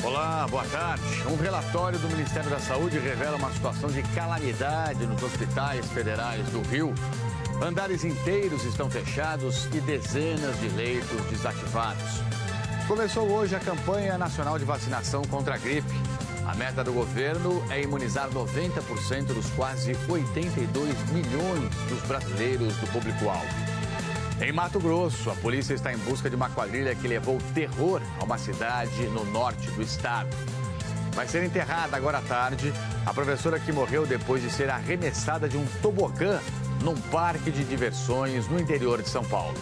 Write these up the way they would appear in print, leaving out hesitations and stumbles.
Olá, boa tarde. Um relatório do Ministério da Saúde revela uma situação de calamidade nos hospitais federais do Rio. Andares inteiros estão fechados e dezenas de leitos desativados. Começou hoje a campanha nacional de vacinação contra a gripe. A meta do governo é imunizar 90% dos quase 82 milhões dos brasileiros do público-alvo. Em Mato Grosso, a polícia está em busca de uma quadrilha que levou terror a uma cidade no norte do estado. Vai ser enterrada agora à tarde a professora que morreu depois de ser arremessada de um tobogã num parque de diversões no interior de São Paulo.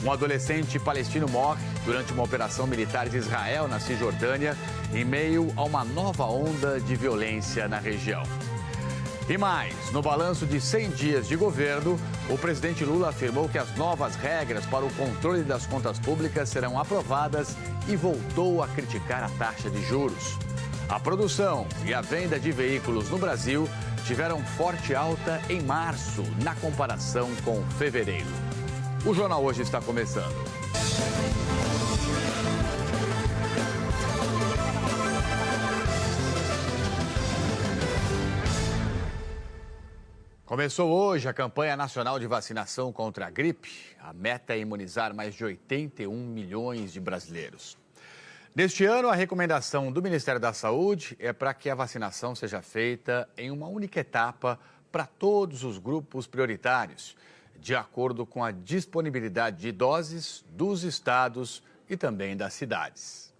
Um adolescente palestino morre durante uma operação militar de Israel na Cisjordânia, em meio a uma nova onda de violência na região. E mais, no balanço de 100 dias de governo, o presidente Lula afirmou que as novas regras para o controle das contas públicas serão aprovadas e voltou a criticar a taxa de juros. A produção e a venda de veículos no Brasil tiveram forte alta em março, na comparação com fevereiro. O Jornal Hoje está começando. Começou hoje a campanha nacional de vacinação contra a gripe. A meta é imunizar mais de 81 milhões de brasileiros. Neste ano, a recomendação do Ministério da Saúde é para que a vacinação seja feita em uma única etapa para todos os grupos prioritários, de acordo com a disponibilidade de doses dos estados e também das cidades.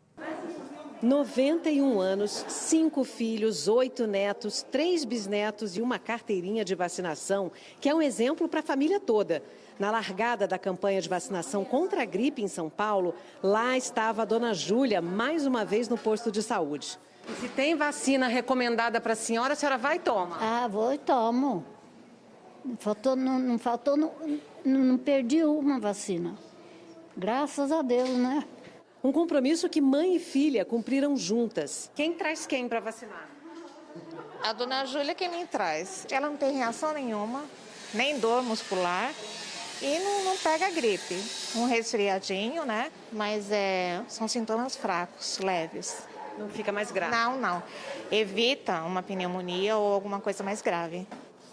91 anos, 5 filhos, 8 netos, 3 bisnetos e uma carteirinha de vacinação, que é um exemplo para a família toda. Na largada da campanha de vacinação contra a gripe em São Paulo, lá estava a dona Júlia, mais uma vez no posto de saúde. E se tem vacina recomendada para a senhora vai e toma? Ah, vou e tomo. Não perdi uma vacina. Graças a Deus, né? Um compromisso que mãe e filha cumpriram juntas. Quem traz quem para vacinar? A dona Júlia que me traz. Ela não tem reação nenhuma, nem dor muscular e não pega gripe. Um resfriadinho, né? Mas são sintomas fracos, leves. Não fica mais grave? Não. Evita uma pneumonia ou alguma coisa mais grave.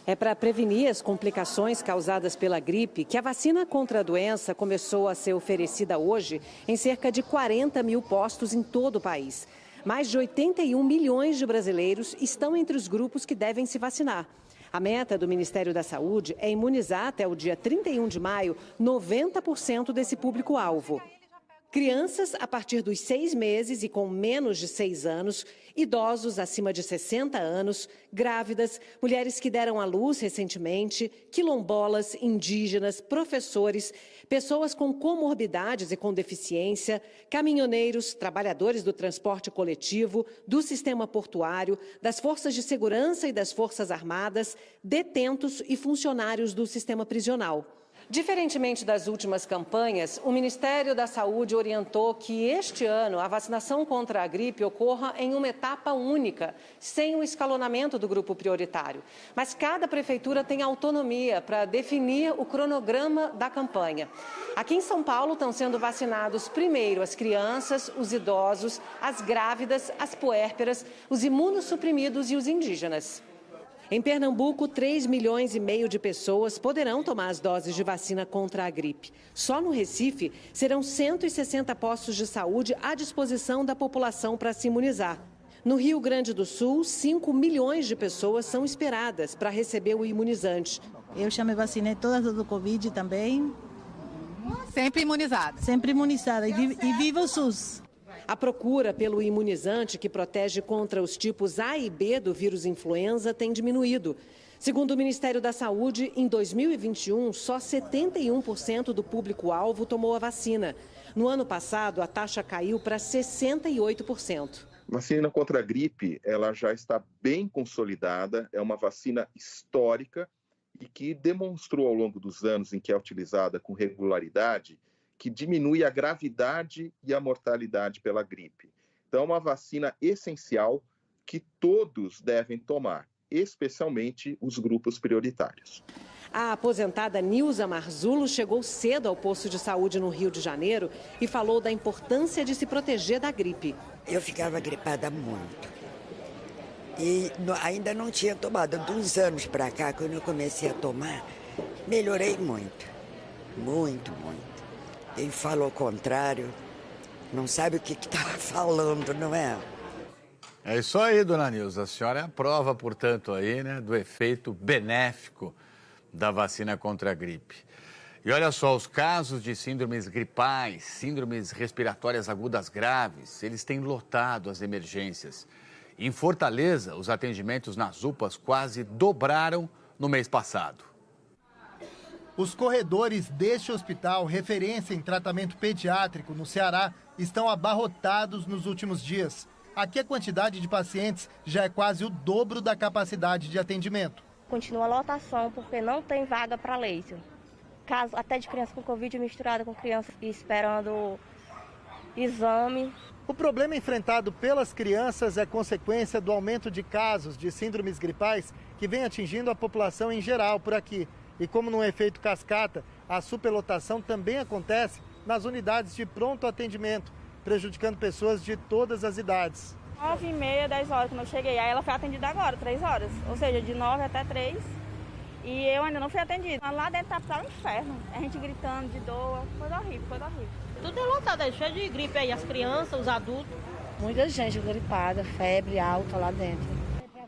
É para prevenir as complicações causadas pela gripe que a vacina contra a doença começou a ser oferecida hoje em cerca de 40 mil postos em todo o país. Mais de 81 milhões de brasileiros estão entre os grupos que devem se vacinar. A meta do Ministério da Saúde é imunizar até o dia 31 de maio 90% desse público-alvo. Crianças a partir dos 6 meses e com menos de 6 anos, idosos acima de 60 anos, grávidas, mulheres que deram à luz recentemente, quilombolas, indígenas, professores, pessoas com comorbidades e com deficiência, caminhoneiros, trabalhadores do transporte coletivo, do sistema portuário, das forças de segurança e das forças armadas, detentos e funcionários do sistema prisional. Diferentemente das últimas campanhas, o Ministério da Saúde orientou que este ano a vacinação contra a gripe ocorra em uma etapa única, sem o escalonamento do grupo prioritário. Mas cada prefeitura tem autonomia para definir o cronograma da campanha. Aqui em São Paulo estão sendo vacinados primeiro as crianças, os idosos, as grávidas, as puérperas, os imunossuprimidos e os indígenas. Em Pernambuco, 3,5 milhões de pessoas poderão tomar as doses de vacina contra a gripe. Só no Recife, serão 160 postos de saúde à disposição da população para se imunizar. No Rio Grande do Sul, 5 milhões de pessoas são esperadas para receber o imunizante. Eu já me vacinei todas do Covid também. Sempre imunizada? Sempre imunizada e viva o SUS. A procura pelo imunizante que protege contra os tipos A e B do vírus influenza tem diminuído. Segundo o Ministério da Saúde, em 2021, só 71% do público-alvo tomou a vacina. No ano passado, a taxa caiu para 68%. A vacina contra a gripe, ela já está bem consolidada, é uma vacina histórica e que demonstrou ao longo dos anos em que é utilizada com regularidade que diminui a gravidade e a mortalidade pela gripe. Então, é uma vacina essencial que todos devem tomar, especialmente os grupos prioritários. A aposentada Nilza Marzulo chegou cedo ao posto de saúde no Rio de Janeiro e falou da importância de se proteger da gripe. Eu ficava gripada muito e ainda não tinha tomado. De uns anos para cá, quando eu comecei a tomar, melhorei muito, muito, muito. Quem fala o contrário não sabe o que estava falando, não é? É isso aí, dona Nilza. A senhora é a prova, portanto, aí, né, do efeito benéfico da vacina contra a gripe. E olha só, os casos de síndromes gripais, síndromes respiratórias agudas graves, eles têm lotado as emergências. Em Fortaleza, os atendimentos nas UPAs quase dobraram no mês passado. Os corredores deste hospital, referência em tratamento pediátrico no Ceará, estão abarrotados nos últimos dias. Aqui a quantidade de pacientes já é quase o dobro da capacidade de atendimento. Continua a lotação porque não tem vaga para leito. Caso até de criança com Covid misturada com criança esperando exame. O problema enfrentado pelas crianças é consequência do aumento de casos de síndromes gripais que vem atingindo a população em geral por aqui. E como num efeito cascata, a superlotação também acontece nas unidades de pronto atendimento, prejudicando pessoas de todas as idades. 9h30, 10 horas quando eu cheguei, aí ela foi atendida agora, 3 horas, ou seja, de 9 até 3, e eu ainda não fui atendida. Lá dentro tá um inferno, a gente gritando de dor, coisa horrível, coisa horrível. Tudo é lotado, é cheio de gripe aí, as crianças, os adultos. Muita gente gripada, febre alta lá dentro.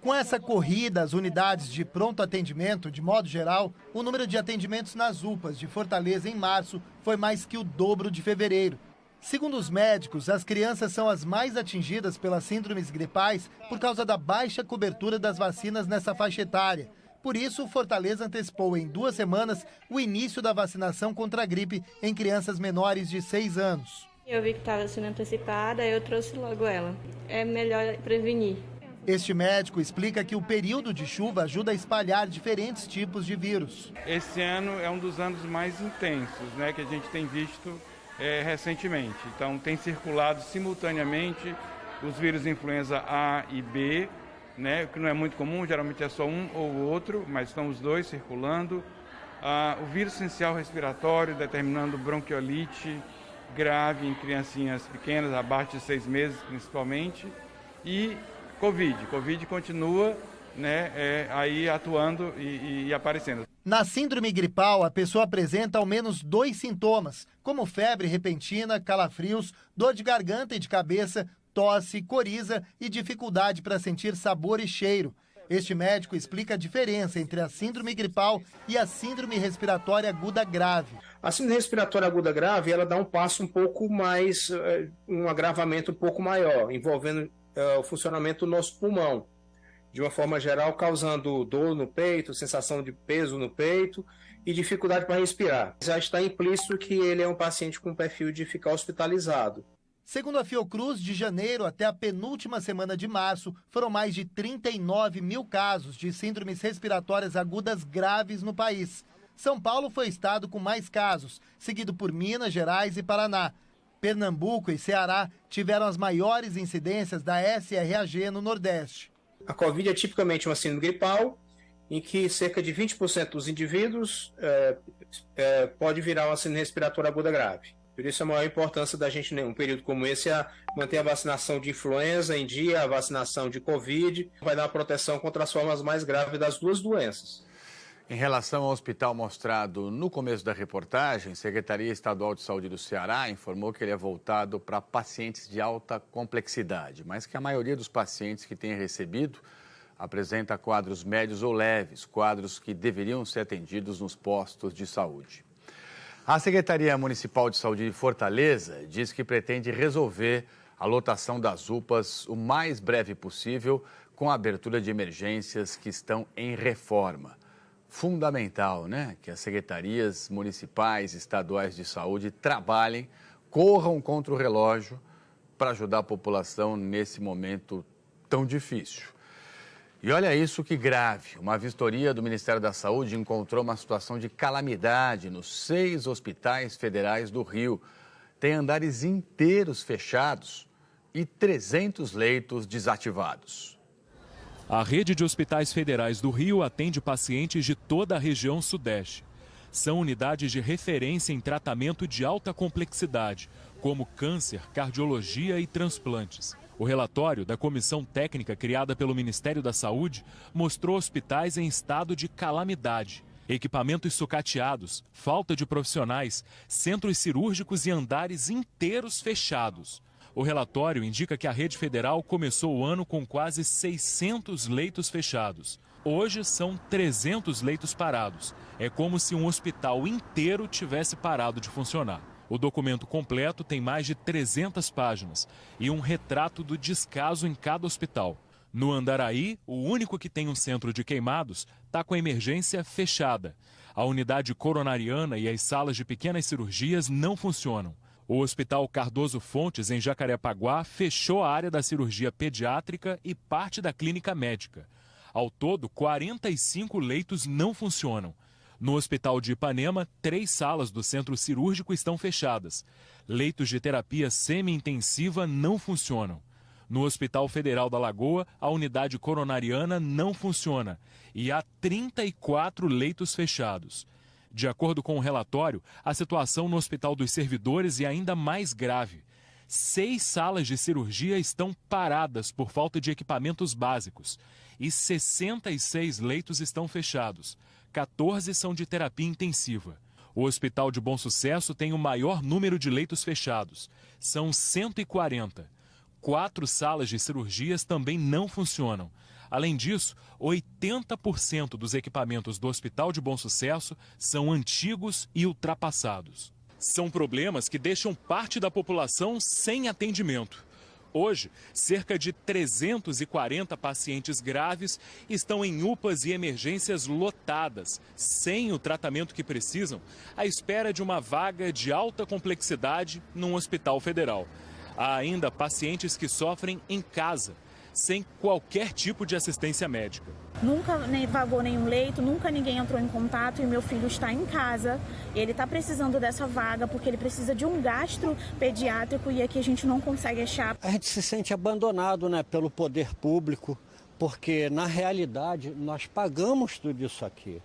Com essa corrida às unidades de pronto atendimento, de modo geral, o número de atendimentos nas UPAs de Fortaleza em março foi mais que o dobro de fevereiro. Segundo os médicos, as crianças são as mais atingidas pelas síndromes gripais por causa da baixa cobertura das vacinas nessa faixa etária. Por isso, Fortaleza antecipou em 2 semanas o início da vacinação contra a gripe em crianças menores de 6 anos. Eu vi que estava sendo antecipada, eu trouxe logo ela. É melhor prevenir. Este médico explica que o período de chuva ajuda a espalhar diferentes tipos de vírus. Esse ano é um dos anos mais intensos, né, que a gente tem visto recentemente. Então, tem circulado simultaneamente os vírus influenza A e B, né, que não é muito comum, geralmente é só um ou outro, mas estão os dois circulando. O vírus essencial respiratório, determinando bronquiolite grave em criancinhas pequenas, abaixo de 6 meses principalmente, e Covid continua, né, aí atuando e aparecendo. Na síndrome gripal, a pessoa apresenta ao menos 2 sintomas, como febre repentina, calafrios, dor de garganta e de cabeça, tosse, coriza e dificuldade para sentir sabor e cheiro. Este médico explica a diferença entre a síndrome gripal e a síndrome respiratória aguda grave. A síndrome respiratória aguda grave, ela dá um passo um pouco mais, um agravamento um pouco maior, envolvendo o funcionamento do nosso pulmão. De uma forma geral, causando dor no peito, sensação de peso no peito e dificuldade para respirar. Já está implícito que ele é um paciente com perfil de ficar hospitalizado. Segundo a Fiocruz, de janeiro até a penúltima semana de março, foram mais de 39 mil casos de síndromes respiratórias agudas graves no país. São Paulo foi o estado com mais casos, seguido por Minas Gerais e Paraná. Pernambuco e Ceará tiveram as maiores incidências da SRAG no Nordeste. A Covid é tipicamente uma síndrome gripal, em que cerca de 20% dos indivíduos pode virar uma síndrome respiratória aguda grave. Por isso a maior importância da gente, em um período como esse, é manter a vacinação de influenza em dia, a vacinação de Covid, vai dar uma proteção contra as formas mais graves das duas doenças. Em relação ao hospital mostrado no começo da reportagem, a Secretaria Estadual de Saúde do Ceará informou que ele é voltado para pacientes de alta complexidade, mas que a maioria dos pacientes que tem recebido apresenta quadros médios ou leves, quadros que deveriam ser atendidos nos postos de saúde. A Secretaria Municipal de Saúde de Fortaleza diz que pretende resolver a lotação das UPAs o mais breve possível com a abertura de emergências que estão em reforma. Fundamental, né, que as secretarias municipais, estaduais de saúde trabalhem, corram contra o relógio para ajudar a população nesse momento tão difícil. E olha isso que grave, uma vistoria do Ministério da Saúde encontrou uma situação de calamidade nos 6 hospitais federais do Rio. Tem andares inteiros fechados e 300 leitos desativados. A rede de hospitais federais do Rio atende pacientes de toda a região sudeste. São unidades de referência em tratamento de alta complexidade, como câncer, cardiologia e transplantes. O relatório da comissão técnica criada pelo Ministério da Saúde mostrou hospitais em estado de calamidade. Equipamentos sucateados, falta de profissionais, centros cirúrgicos e andares inteiros fechados. O relatório indica que a rede federal começou o ano com quase 600 leitos fechados. Hoje são 300 leitos parados. É como se um hospital inteiro tivesse parado de funcionar. O documento completo tem mais de 300 páginas e um retrato do descaso em cada hospital. No Andaraí, o único que tem um centro de queimados, está com a emergência fechada. A unidade coronariana e as salas de pequenas cirurgias não funcionam. O Hospital Cardoso Fontes, em Jacarepaguá, fechou a área da cirurgia pediátrica e parte da clínica médica. Ao todo, 45 leitos não funcionam. No Hospital de Ipanema, 3 salas do centro cirúrgico estão fechadas. Leitos de terapia semi-intensiva não funcionam. No Hospital Federal da Lagoa, a unidade coronariana não funciona e há 34 leitos fechados. De acordo com o relatório, a situação no Hospital dos Servidores é ainda mais grave. 6 salas de cirurgia estão paradas por falta de equipamentos básicos e 66 leitos estão fechados. 14 são de terapia intensiva. O Hospital de Bom Sucesso tem o maior número de leitos fechados. São 140. 4 salas de cirurgias também não funcionam. Além disso, 80% dos equipamentos do Hospital de Bom Sucesso são antigos e ultrapassados. São problemas que deixam parte da população sem atendimento. Hoje, cerca de 340 pacientes graves estão em UPAs e emergências lotadas, sem o tratamento que precisam, à espera de uma vaga de alta complexidade num hospital federal. Há ainda pacientes que sofrem em casa, sem qualquer tipo de assistência médica. Nunca vagou nenhum leito, nunca ninguém entrou em contato e meu filho está em casa. Ele está precisando dessa vaga porque ele precisa de um gastro pediátrico e aqui a gente não consegue achar. A gente se sente abandonado, pelo poder público, porque na realidade nós pagamos tudo isso aqui.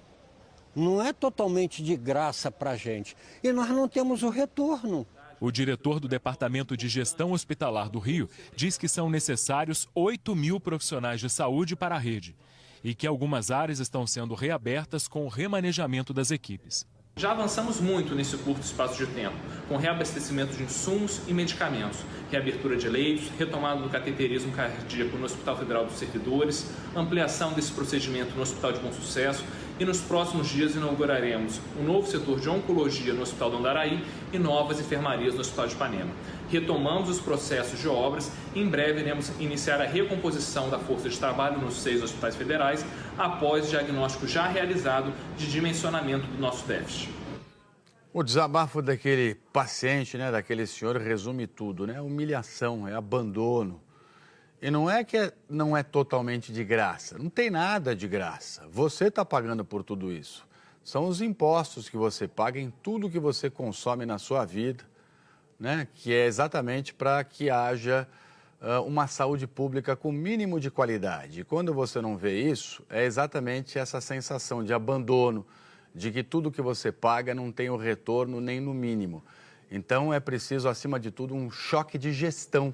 Não é totalmente de graça para a gente e nós não temos o retorno. O diretor do Departamento de Gestão Hospitalar do Rio diz que são necessários 8.000 profissionais de saúde para a rede e que algumas áreas estão sendo reabertas com o remanejamento das equipes. Já avançamos muito nesse curto espaço de tempo, com reabastecimento de insumos e medicamentos, reabertura de leitos, retomada do cateterismo cardíaco no Hospital Federal dos Servidores, ampliação desse procedimento no Hospital de Bom Sucesso e nos próximos dias inauguraremos um novo setor de oncologia no Hospital do Andaraí e novas enfermarias no Hospital de Ipanema. Retomamos os processos de obras e em breve iremos iniciar a recomposição da força de trabalho nos 6 hospitais federais após o diagnóstico já realizado de dimensionamento do nosso déficit. O desabafo daquele paciente, daquele senhor, resume tudo, Humilhação, é abandono. E não é que não é totalmente de graça, não tem nada de graça. Você está pagando por tudo isso. São os impostos que você paga em tudo que você consome na sua vida, que é exatamente para que haja uma saúde pública com mínimo de qualidade. E quando você não vê isso, é exatamente essa sensação de abandono, de que tudo que você paga não tem o retorno nem no mínimo. Então é preciso, acima de tudo, um choque de gestão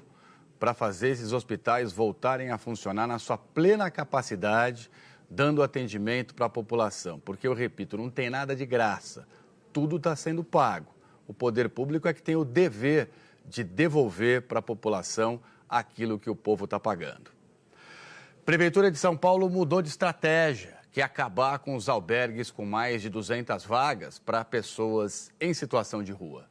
para fazer esses hospitais voltarem a funcionar na sua plena capacidade, dando atendimento para a população. Porque, eu repito, não tem nada de graça, tudo está sendo pago. O poder público é que tem o dever de devolver para a população aquilo que o povo está pagando. Prefeitura de São Paulo mudou de estratégia, que é acabar com os albergues com mais de 200 vagas para pessoas em situação de rua.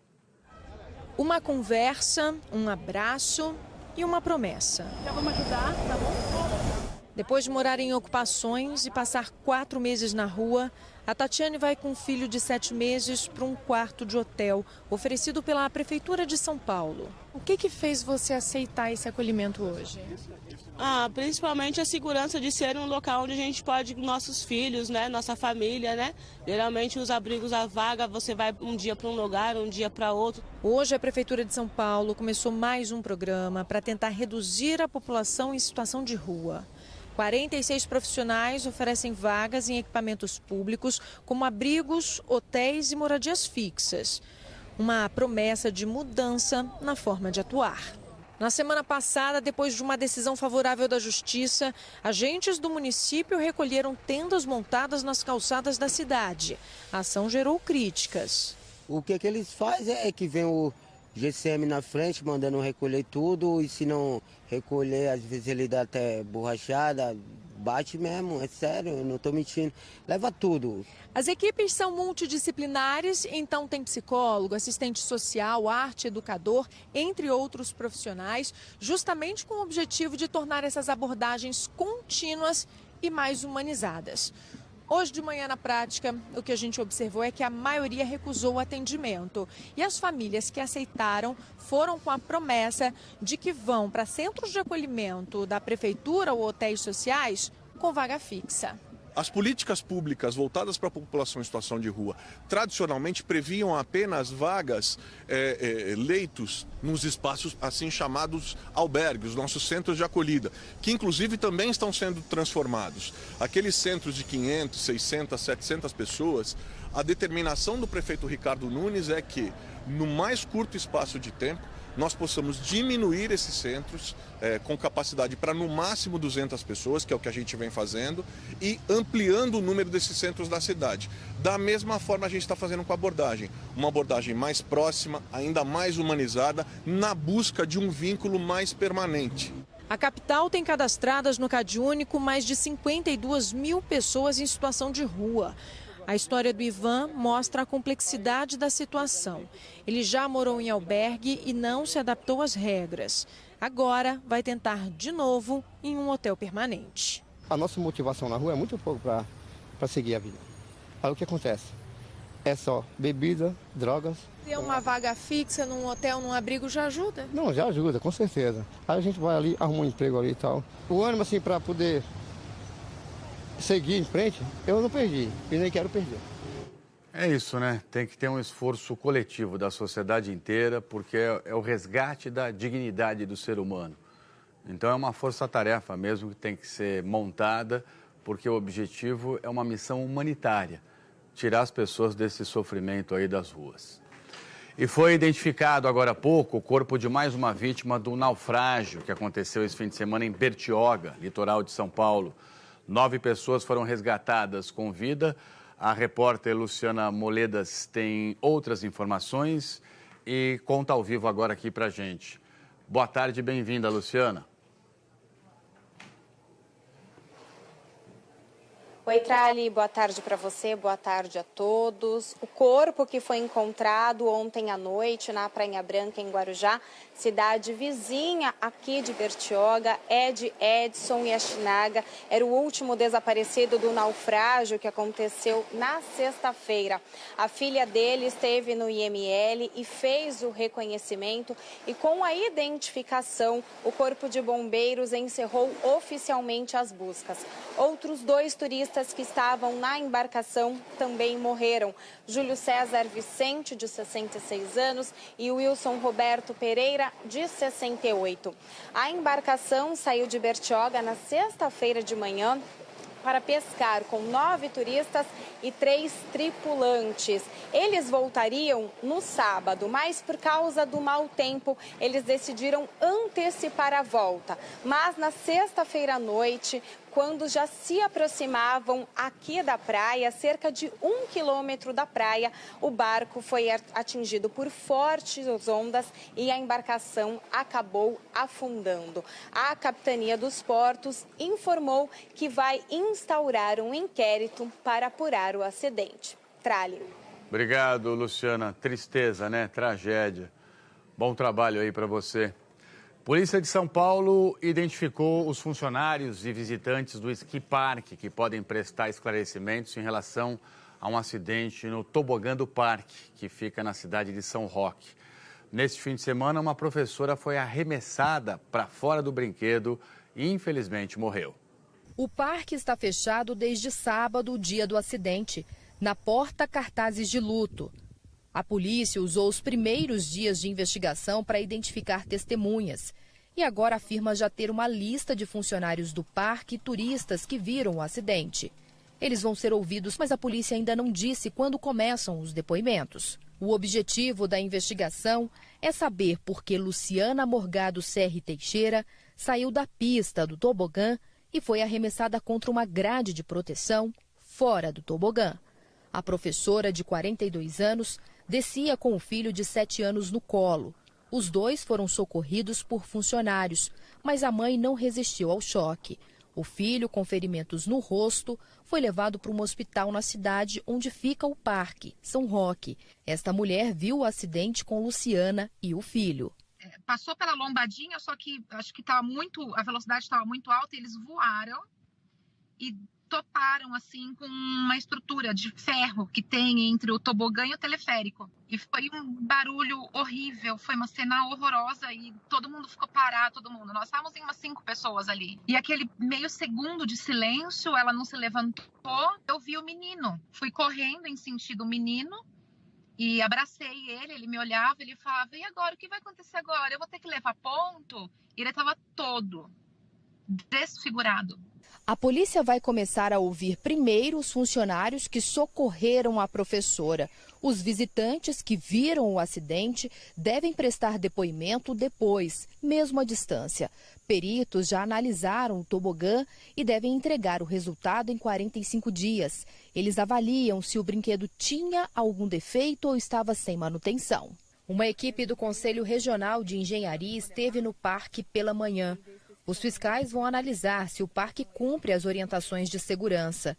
Uma conversa, um abraço e uma promessa. Já vamos ajudar, tá bom? Depois de morar em ocupações e passar 4 meses na rua, a Tatiane vai com um filho de 7 meses para um quarto de hotel oferecido pela Prefeitura de São Paulo. O que fez você aceitar esse acolhimento hoje? Principalmente a segurança de ser um local onde a gente pode, nossos filhos, nossa família, Geralmente os abrigos, a vaga, você vai um dia para um lugar, um dia para outro. Hoje a Prefeitura de São Paulo começou mais um programa para tentar reduzir a população em situação de rua. 46 profissionais oferecem vagas em equipamentos públicos, como abrigos, hotéis e moradias fixas. Uma promessa de mudança na forma de atuar. Na semana passada, depois de uma decisão favorável da Justiça, agentes do município recolheram tendas montadas nas calçadas da cidade. A ação gerou críticas. O que eles fazem é que vem o GCM na frente, mandando recolher tudo, e se não recolher, às vezes ele dá até borrachada, bate mesmo, é sério, eu não estou mentindo, leva tudo. As equipes são multidisciplinares, então tem psicólogo, assistente social, arte, educador, entre outros profissionais, justamente com o objetivo de tornar essas abordagens contínuas e mais humanizadas. Hoje de manhã, na prática, o que a gente observou é que a maioria recusou o atendimento. E as famílias que aceitaram foram com a promessa de que vão para centros de acolhimento da prefeitura ou hotéis sociais com vaga fixa. As políticas públicas voltadas para a população em situação de rua tradicionalmente previam apenas vagas, leitos nos espaços assim chamados albergues, nossos centros de acolhida, que inclusive também estão sendo transformados. Aqueles centros de 500, 600, 700 pessoas, a determinação do prefeito Ricardo Nunes é que, no mais curto espaço de tempo, nós possamos diminuir esses centros com capacidade para no máximo 200 pessoas, que é o que a gente vem fazendo, e ampliando o número desses centros da cidade. Da mesma forma a gente está fazendo com a abordagem, uma abordagem mais próxima, ainda mais humanizada, na busca de um vínculo mais permanente. A capital tem cadastradas no CadÚnico mais de 52 mil pessoas em situação de rua. A história do Ivan mostra a complexidade da situação. Ele já morou em albergue e não se adaptou às regras. Agora vai tentar de novo em um hotel permanente. A nossa motivação na rua é muito pouco para seguir a vida. Aí o que acontece? É só bebida, drogas. Ter uma vaga fixa num hotel, num abrigo já ajuda? Não, já ajuda, com certeza. Aí a gente vai ali, arruma um emprego ali e tal. O ânimo assim para poder seguir em frente, eu não perdi e nem quero perder. É isso, né? Tem que ter um esforço coletivo da sociedade inteira, porque é o resgate da dignidade do ser humano. Então é uma força-tarefa mesmo que tem que ser montada, porque o objetivo é uma missão humanitária, tirar as pessoas desse sofrimento aí das ruas. E foi identificado agora há pouco o corpo de mais uma vítima do naufrágio que aconteceu esse fim de semana em Bertioga, litoral de São Paulo. 9 pessoas foram resgatadas com vida. A repórter Luciana Moledas tem outras informações e conta ao vivo agora aqui pra gente. Boa tarde, bem-vinda, Luciana. Oi, Trali, boa tarde para você, boa tarde a todos. O corpo que foi encontrado ontem à noite na Prainha Branca, em Guarujá, cidade vizinha aqui de Bertioga, é de Edson Yashinaga. Era o último desaparecido do naufrágio que aconteceu na sexta-feira. A filha dele esteve no IML e fez o reconhecimento e com a identificação, o Corpo de Bombeiros encerrou oficialmente as buscas. Outros 2 turistas que estavam na embarcação também morreram. Júlio César Vicente, de 66 anos, e Wilson Roberto Pereira, de 68. A embarcação saiu de Bertioga na sexta-feira de manhã para pescar com 9 turistas e 3 tripulantes. Eles voltariam no sábado, mas por causa do mau tempo, eles decidiram antecipar a volta. Mas na sexta-feira à noite, quando já se aproximavam aqui da praia, cerca de 1 quilômetro da praia, o barco foi atingido por fortes ondas e a embarcação acabou afundando. A Capitania dos Portos informou que vai instaurar um inquérito para apurar o acidente. Trali. Obrigado, Luciana. Tristeza, né? Tragédia. Bom trabalho aí para você. Polícia de São Paulo identificou os funcionários e visitantes do Ski Park que podem prestar esclarecimentos em relação a um acidente no tobogã do parque, que fica na cidade de São Roque. Neste fim de semana, uma professora foi arremessada para fora do brinquedo e, infelizmente, morreu. O parque está fechado desde sábado, dia do acidente. Na porta, cartazes de luto. A polícia usou os primeiros dias de investigação para identificar testemunhas. e agora afirma já ter uma lista de funcionários do parque e turistas que viram o acidente. Eles vão ser ouvidos, mas a polícia ainda não disse quando começam os depoimentos. O objetivo da investigação é saber por que Luciana Morgado Serri Teixeira saiu da pista do tobogã e foi arremessada contra uma grade de proteção fora do tobogã. A professora, de 42 anos, descia com o filho de 7 anos no colo. Os dois foram socorridos por funcionários, mas a mãe não resistiu ao choque. O filho, com ferimentos no rosto, foi levado para um hospital na cidade onde fica o parque, São Roque. Esta mulher viu o acidente com Luciana e o filho. Passou pela lombadinha, só que acho que a velocidade estava muito alta, e eles voaram e toparam assim com uma estrutura de ferro que tem entre o tobogã e o teleférico. E foi um barulho horrível, foi uma cena horrorosa e todo mundo ficou parado, todo mundo. Nós estávamos em umas 5 pessoas ali. E aquele meio segundo de silêncio, ela não se levantou. Eu vi o menino, fui correndo em sentido menino e abracei ele me olhava, ele falava, e agora, o que vai acontecer agora? Eu vou ter que levar ponto? E ele estava todo desfigurado. A polícia vai começar a ouvir primeiro os funcionários que socorreram a professora. Os visitantes que viram o acidente devem prestar depoimento depois, mesmo à distância. Peritos já analisaram o tobogã e devem entregar o resultado em 45 dias. Eles avaliam se o brinquedo tinha algum defeito ou estava sem manutenção. Uma equipe do Conselho Regional de Engenharia esteve no parque pela manhã. Os fiscais vão analisar se o parque cumpre as orientações de segurança.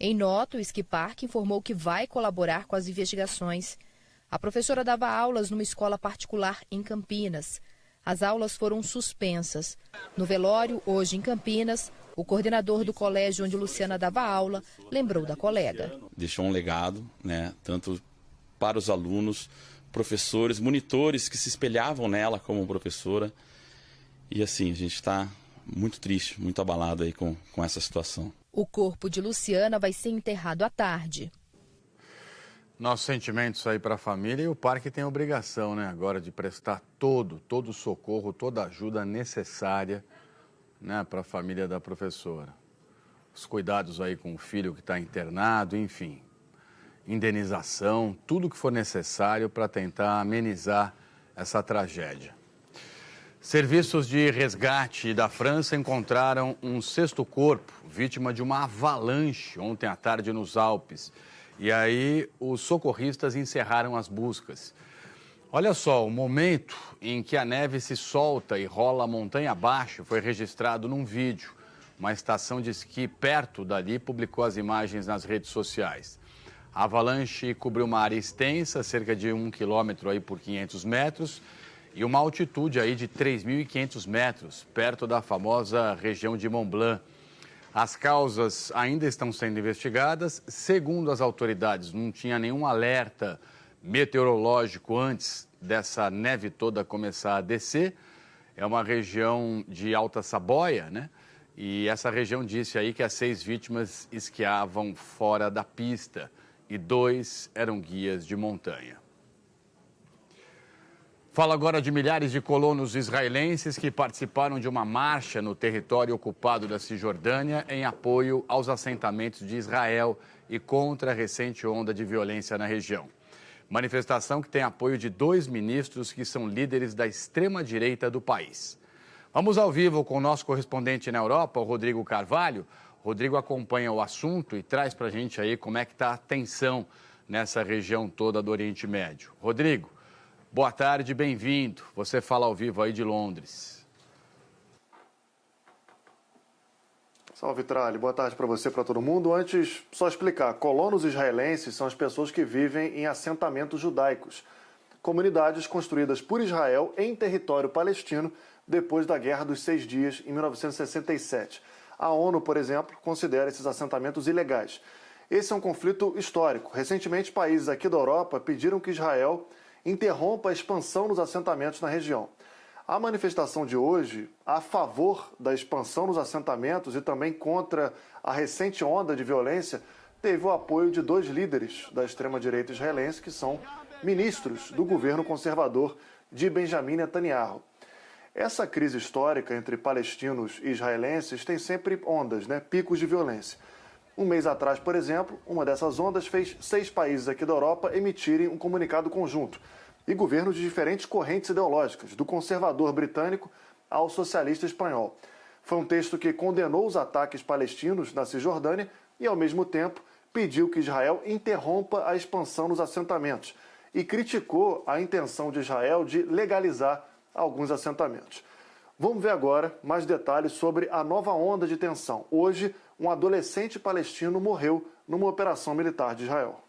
Em nota, o Ski Park informou que vai colaborar com as investigações. A professora dava aulas numa escola particular em Campinas. As aulas foram suspensas. No velório, hoje em Campinas, o coordenador do colégio onde Luciana dava aula lembrou da colega. Deixou um legado, tanto para os alunos, professores, monitores que se espelhavam nela como professora. E assim, a gente está muito triste, muito abalado aí com essa situação. O corpo de Luciana vai ser enterrado à tarde. Nossos sentimentos aí para a família, e o parque tem a obrigação, agora de prestar todo o socorro, toda a ajuda necessária, para a família da professora. Os cuidados aí com o filho que está internado, enfim, indenização, tudo que for necessário para tentar amenizar essa tragédia. Serviços de resgate da França encontraram um 6º corpo, vítima de uma avalanche ontem à tarde nos Alpes. E aí os socorristas encerraram as buscas. Olha só, o momento em que a neve se solta e rola montanha abaixo foi registrado num vídeo. Uma estação de esqui perto dali publicou as imagens nas redes sociais. A avalanche cobriu uma área extensa, cerca de 1 quilômetro aí por 500 metros, e uma altitude aí de 3.500 metros, perto da famosa região de Mont Blanc. As causas ainda estão sendo investigadas. Segundo as autoridades, não tinha nenhum alerta meteorológico antes dessa neve toda começar a descer. É uma região de alta saboia, E essa região disse aí que as 6 vítimas esquiavam fora da pista e 2 eram guias de montanha. Fala agora de milhares de colonos israelenses que participaram de uma marcha no território ocupado da Cisjordânia em apoio aos assentamentos de Israel e contra a recente onda de violência na região. Manifestação que tem apoio de 2 ministros que são líderes da extrema-direita do país. Vamos ao vivo com o nosso correspondente na Europa, o Rodrigo Carvalho. Rodrigo acompanha o assunto e traz para a gente aí como é que está a tensão nessa região toda do Oriente Médio. Rodrigo, boa tarde, bem-vindo. Você fala ao vivo aí de Londres. Salve, Trali. Boa tarde para você e para todo mundo. Antes, só explicar, colonos israelenses são as pessoas que vivem em assentamentos judaicos, comunidades construídas por Israel em território palestino depois da Guerra dos 6 Dias, em 1967. A ONU, por exemplo, considera esses assentamentos ilegais. Esse é um conflito histórico. Recentemente, países aqui da Europa pediram que Israel interrompa a expansão dos assentamentos na região. A manifestação de hoje, a favor da expansão dos assentamentos e também contra a recente onda de violência, teve o apoio de 2 líderes da extrema-direita israelense, que são ministros do governo conservador de Benjamin Netanyahu. Essa crise histórica entre palestinos e israelenses tem sempre ondas, picos de violência. Um mês atrás, por exemplo, uma dessas ondas fez 6 países aqui da Europa emitirem um comunicado conjunto. E governos de diferentes correntes ideológicas, do conservador britânico ao socialista espanhol. Foi um texto que condenou os ataques palestinos na Cisjordânia e, ao mesmo tempo, pediu que Israel interrompa a expansão nos assentamentos e criticou a intenção de Israel de legalizar alguns assentamentos. Vamos ver agora mais detalhes sobre a nova onda de tensão. Hoje, um adolescente palestino morreu numa operação militar de Israel.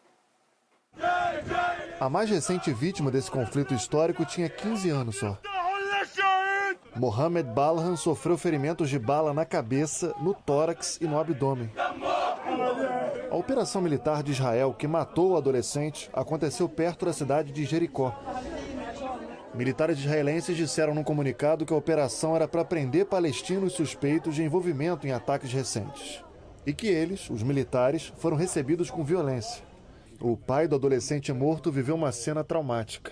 A mais recente vítima desse conflito histórico tinha 15 anos só. Mohamed Balhan sofreu ferimentos de bala na cabeça, no tórax e no abdômen. A operação militar de Israel que matou o adolescente aconteceu perto da cidade de Jericó. Militares israelenses disseram num comunicado que a operação era para prender palestinos suspeitos de envolvimento em ataques recentes. E que eles, os militares, foram recebidos com violência. O pai do adolescente morto viveu uma cena traumática.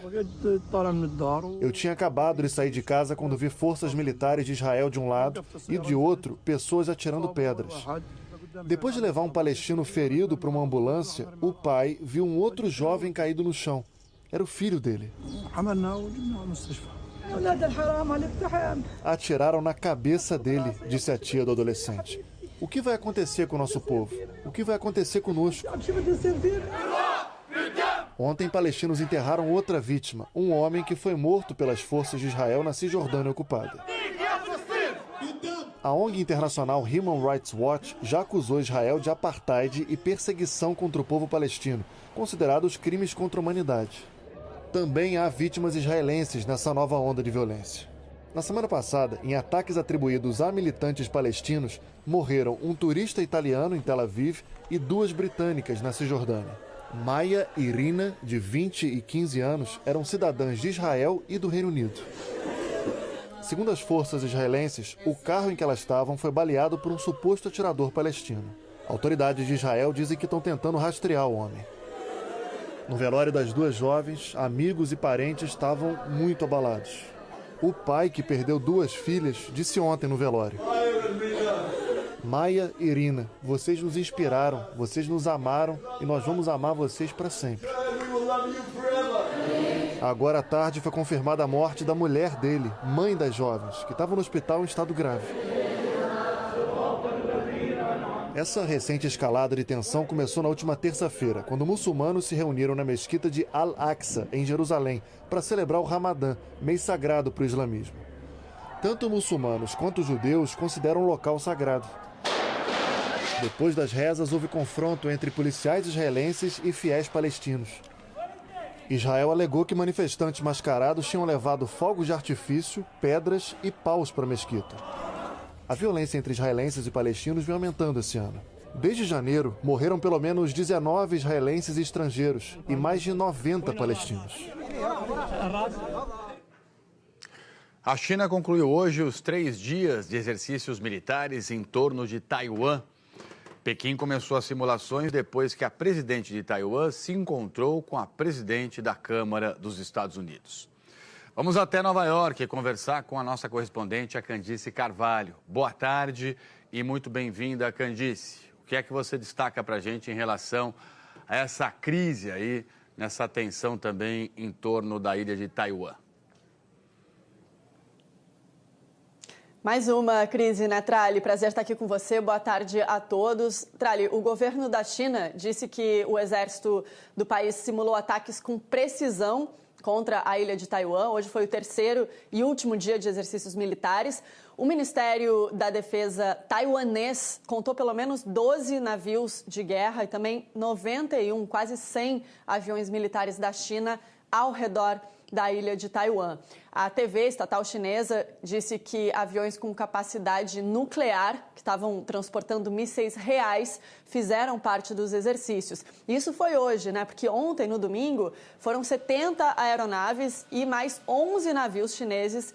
Eu tinha acabado de sair de casa quando vi forças militares de Israel de um lado e de outro, pessoas atirando pedras. Depois de levar um palestino ferido para uma ambulância, o pai viu um outro jovem caído no chão. Era o filho dele. Atiraram na cabeça dele, disse a tia do adolescente. O que vai acontecer com o nosso povo? O que vai acontecer conosco? Ontem, palestinos enterraram outra vítima, um homem que foi morto pelas forças de Israel na Cisjordânia ocupada. A ONG internacional Human Rights Watch já acusou Israel de apartheid e perseguição contra o povo palestino, considerados crimes contra a humanidade. Também há vítimas israelenses nessa nova onda de violência. Na semana passada, em ataques atribuídos a militantes palestinos, morreram um turista italiano em Tel Aviv e 2 britânicas na Cisjordânia. Maya e Irina, de 20 e 15 anos, eram cidadãs de Israel e do Reino Unido. Segundo as forças israelenses, o carro em que elas estavam foi baleado por um suposto atirador palestino. Autoridades de Israel dizem que estão tentando rastrear o homem. No velório das 2 jovens, amigos e parentes estavam muito abalados. O pai, que perdeu 2 filhas, disse ontem no velório: Maya e Irina, vocês nos inspiraram, vocês nos amaram e nós vamos amar vocês para sempre. Agora à tarde foi confirmada a morte da mulher dele, mãe das jovens, que estava no hospital em estado grave. Essa recente escalada de tensão começou na última terça-feira, quando muçulmanos se reuniram na mesquita de Al-Aqsa, em Jerusalém, para celebrar o Ramadã, mês sagrado para o islamismo. Tanto muçulmanos quanto judeus consideram o local sagrado. Depois das rezas, houve confronto entre policiais israelenses e fiéis palestinos. Israel alegou que manifestantes mascarados tinham levado fogos de artifício, pedras e paus para a mesquita. A violência entre israelenses e palestinos vem aumentando esse ano. Desde janeiro, morreram pelo menos 19 israelenses e estrangeiros e mais de 90 palestinos. A China concluiu hoje os 3 dias de exercícios militares em torno de Taiwan. Pequim começou as simulações depois que a presidente de Taiwan se encontrou com a presidente da Câmara dos Estados Unidos. Vamos até Nova York conversar com a nossa correspondente, a Candice Carvalho. Boa tarde e muito bem-vinda, Candice. O que é que você destaca para a gente em relação a essa crise aí, nessa tensão também em torno da ilha de Taiwan? Mais uma crise, né, Trali? Prazer estar aqui com você. Boa tarde a todos. Trali, o governo da China disse que o exército do país simulou ataques com precisão contra a ilha de Taiwan. Hoje foi o 3º e último dia de exercícios militares. O Ministério da Defesa taiwanês contou pelo menos 12 navios de guerra e também 91, quase 100 aviões militares da China ao redor da ilha de Taiwan. A TV estatal chinesa disse que aviões com capacidade nuclear, que estavam transportando mísseis reais, fizeram parte dos exercícios. Isso foi hoje, né? Porque ontem, no domingo, foram 70 aeronaves e mais 11 navios chineses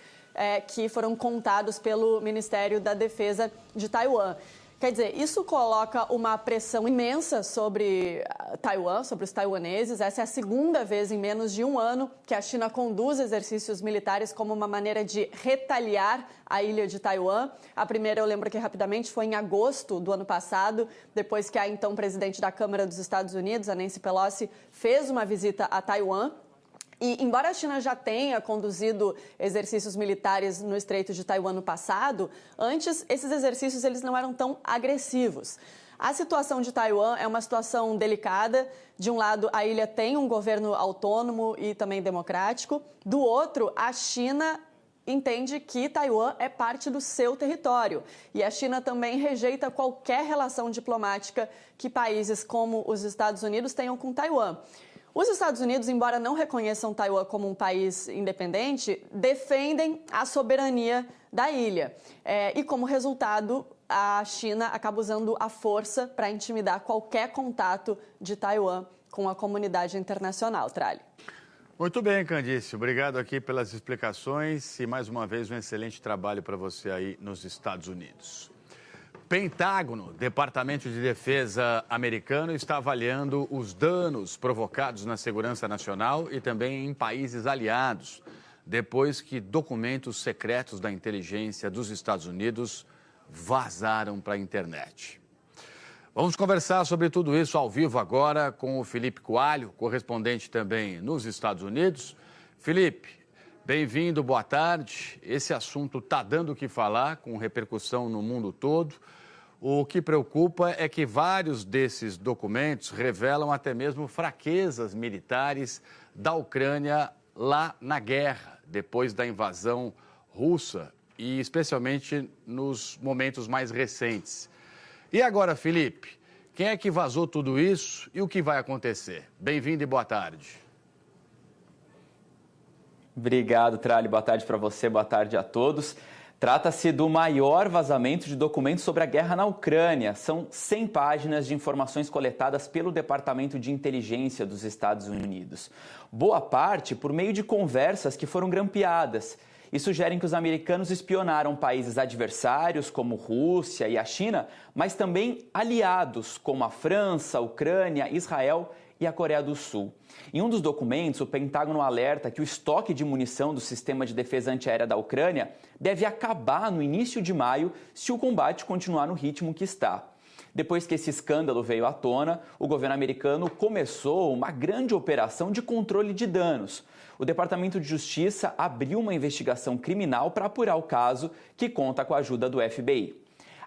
que foram contados pelo Ministério da Defesa de Taiwan. Quer dizer, isso coloca uma pressão imensa sobre Taiwan, sobre os taiwaneses. Essa é a segunda vez em menos de um ano que a China conduz exercícios militares como uma maneira de retaliar a ilha de Taiwan. A primeira, eu lembro aqui rapidamente, foi em agosto do ano passado, depois que a então presidente da Câmara dos Estados Unidos, a Nancy Pelosi, fez uma visita a Taiwan. E, embora a China já tenha conduzido exercícios militares no Estreito de Taiwan no passado, antes esses exercícios eles não eram tão agressivos. A situação de Taiwan é uma situação delicada. De um lado, a ilha tem um governo autônomo e também democrático. Do outro, a China entende que Taiwan é parte do seu território. E a China também rejeita qualquer relação diplomática que países como os Estados Unidos tenham com Taiwan. Os Estados Unidos, embora não reconheçam Taiwan como um país independente, defendem a soberania da ilha. E, como resultado, a China acaba usando a força para intimidar qualquer contato de Taiwan com a comunidade internacional. Tralli. Muito bem, Candice. Obrigado aqui pelas explicações e, mais uma vez, um excelente trabalho para você aí nos Estados Unidos. Pentágono, Departamento de Defesa americano, está avaliando os danos provocados na segurança nacional e também em países aliados, depois que documentos secretos da inteligência dos Estados Unidos vazaram para a internet. Vamos conversar sobre tudo isso ao vivo agora com o Felipe Coalho, correspondente também nos Estados Unidos. Felipe, bem-vindo, boa tarde. Esse assunto está dando o que falar, com repercussão no mundo todo. O que preocupa é que vários desses documentos revelam até mesmo fraquezas militares da Ucrânia lá na guerra, depois da invasão russa e especialmente nos momentos mais recentes. E agora, Felipe, quem é que vazou tudo isso e o que vai acontecer? Bem-vindo e boa tarde. Obrigado, Tralli. Boa tarde para você, boa tarde a todos. Trata-se do maior vazamento de documentos sobre a guerra na Ucrânia. São 100 páginas de informações coletadas pelo Departamento de Inteligência dos Estados Unidos. Boa parte por meio de conversas que foram grampeadas e sugerem que os americanos espionaram países adversários como Rússia e a China, mas também aliados como a França, a Ucrânia, Israel e a Coreia do Sul. Em um dos documentos, o Pentágono alerta que o estoque de munição do sistema de defesa antiaérea da Ucrânia deve acabar no início de maio se o combate continuar no ritmo que está. Depois que esse escândalo veio à tona, o governo americano começou uma grande operação de controle de danos. O Departamento de Justiça abriu uma investigação criminal para apurar o caso, que conta com a ajuda do FBI.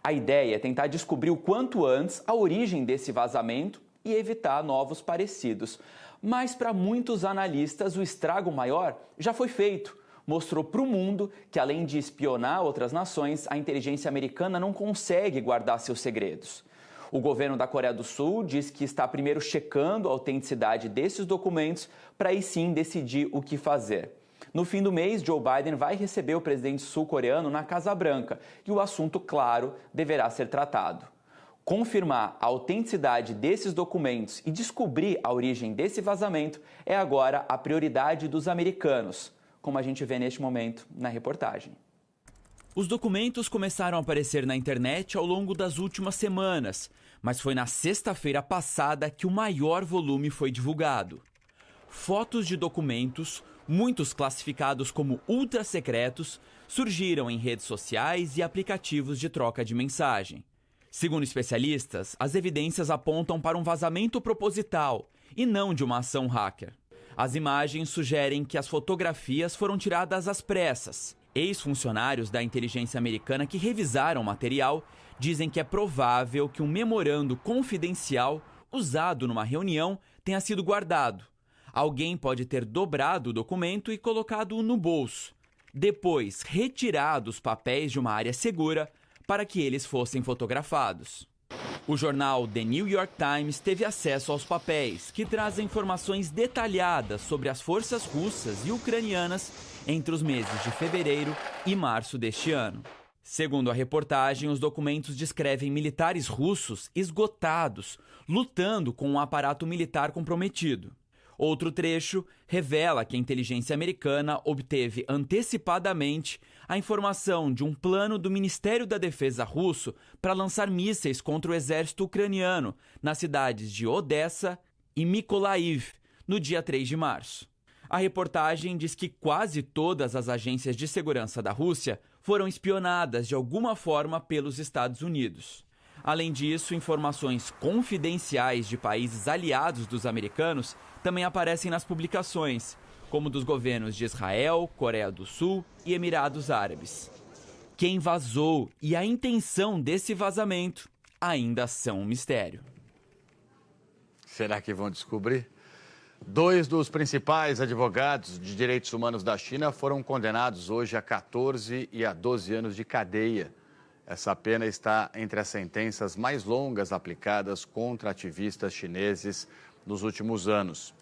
A ideia é tentar descobrir o quanto antes a origem desse vazamento e evitar novos parecidos. Mas para muitos analistas, o estrago maior já foi feito. Mostrou para o mundo que, além de espionar outras nações, a inteligência americana não consegue guardar seus segredos. O governo da Coreia do Sul diz que está primeiro checando a autenticidade desses documentos para aí sim decidir o que fazer. No fim do mês, Joe Biden vai receber o presidente sul-coreano na Casa Branca e o assunto, claro, deverá ser tratado. Confirmar a autenticidade desses documentos e descobrir a origem desse vazamento é agora a prioridade dos americanos, como a gente vê neste momento na reportagem. Os documentos começaram a aparecer na internet ao longo das últimas semanas, mas foi na sexta-feira passada que o maior volume foi divulgado. Fotos de documentos, muitos classificados como ultra-secretos, surgiram em redes sociais e aplicativos de troca de mensagem. Segundo especialistas, as evidências apontam para um vazamento proposital e não de uma ação hacker. As imagens sugerem que as fotografias foram tiradas às pressas. Ex-funcionários da inteligência americana que revisaram o material dizem que é provável que um memorando confidencial usado numa reunião tenha sido guardado. Alguém pode ter dobrado o documento e colocado-o no bolso. Depois, retirado os papéis de uma área segura para que eles fossem fotografados. O jornal The New York Times teve acesso aos papéis, que trazem informações detalhadas sobre as forças russas e ucranianas entre os meses de fevereiro e março deste ano. Segundo a reportagem, os documentos descrevem militares russos esgotados, lutando com um aparato militar comprometido. Outro trecho revela que a inteligência americana obteve antecipadamente a informação de um plano do Ministério da Defesa russo para lançar mísseis contra o exército ucraniano nas cidades de Odessa e Mykolaiv, no dia 3 de março. A reportagem diz que quase todas as agências de segurança da Rússia foram espionadas de alguma forma pelos Estados Unidos. Além disso, informações confidenciais de países aliados dos americanos também aparecem nas publicações, como dos governos de Israel, Coreia do Sul e Emirados Árabes. Quem vazou e a intenção desse vazamento ainda são um mistério. Será que vão descobrir? 2 dos principais advogados de direitos humanos da China foram condenados hoje a 14 e a 12 anos de cadeia. Essa pena está entre as sentenças mais longas aplicadas contra ativistas chineses nos últimos anos.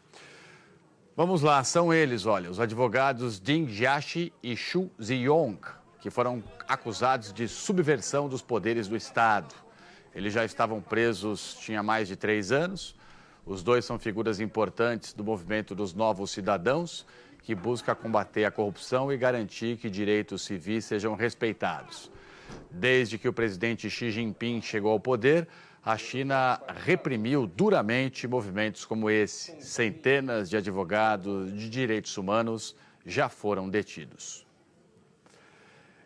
Vamos lá, são eles, olha, os advogados Ding Jiaxi e Xu Ziyong, que foram acusados de subversão dos poderes do Estado. Eles já estavam presos tinha mais de 3 anos. Os 2 são figuras importantes do movimento dos Novos Cidadãos, que busca combater a corrupção e garantir que direitos civis sejam respeitados. Desde que o presidente Xi Jinping chegou ao poder, a China reprimiu duramente movimentos como esse. Centenas de advogados de direitos humanos já foram detidos.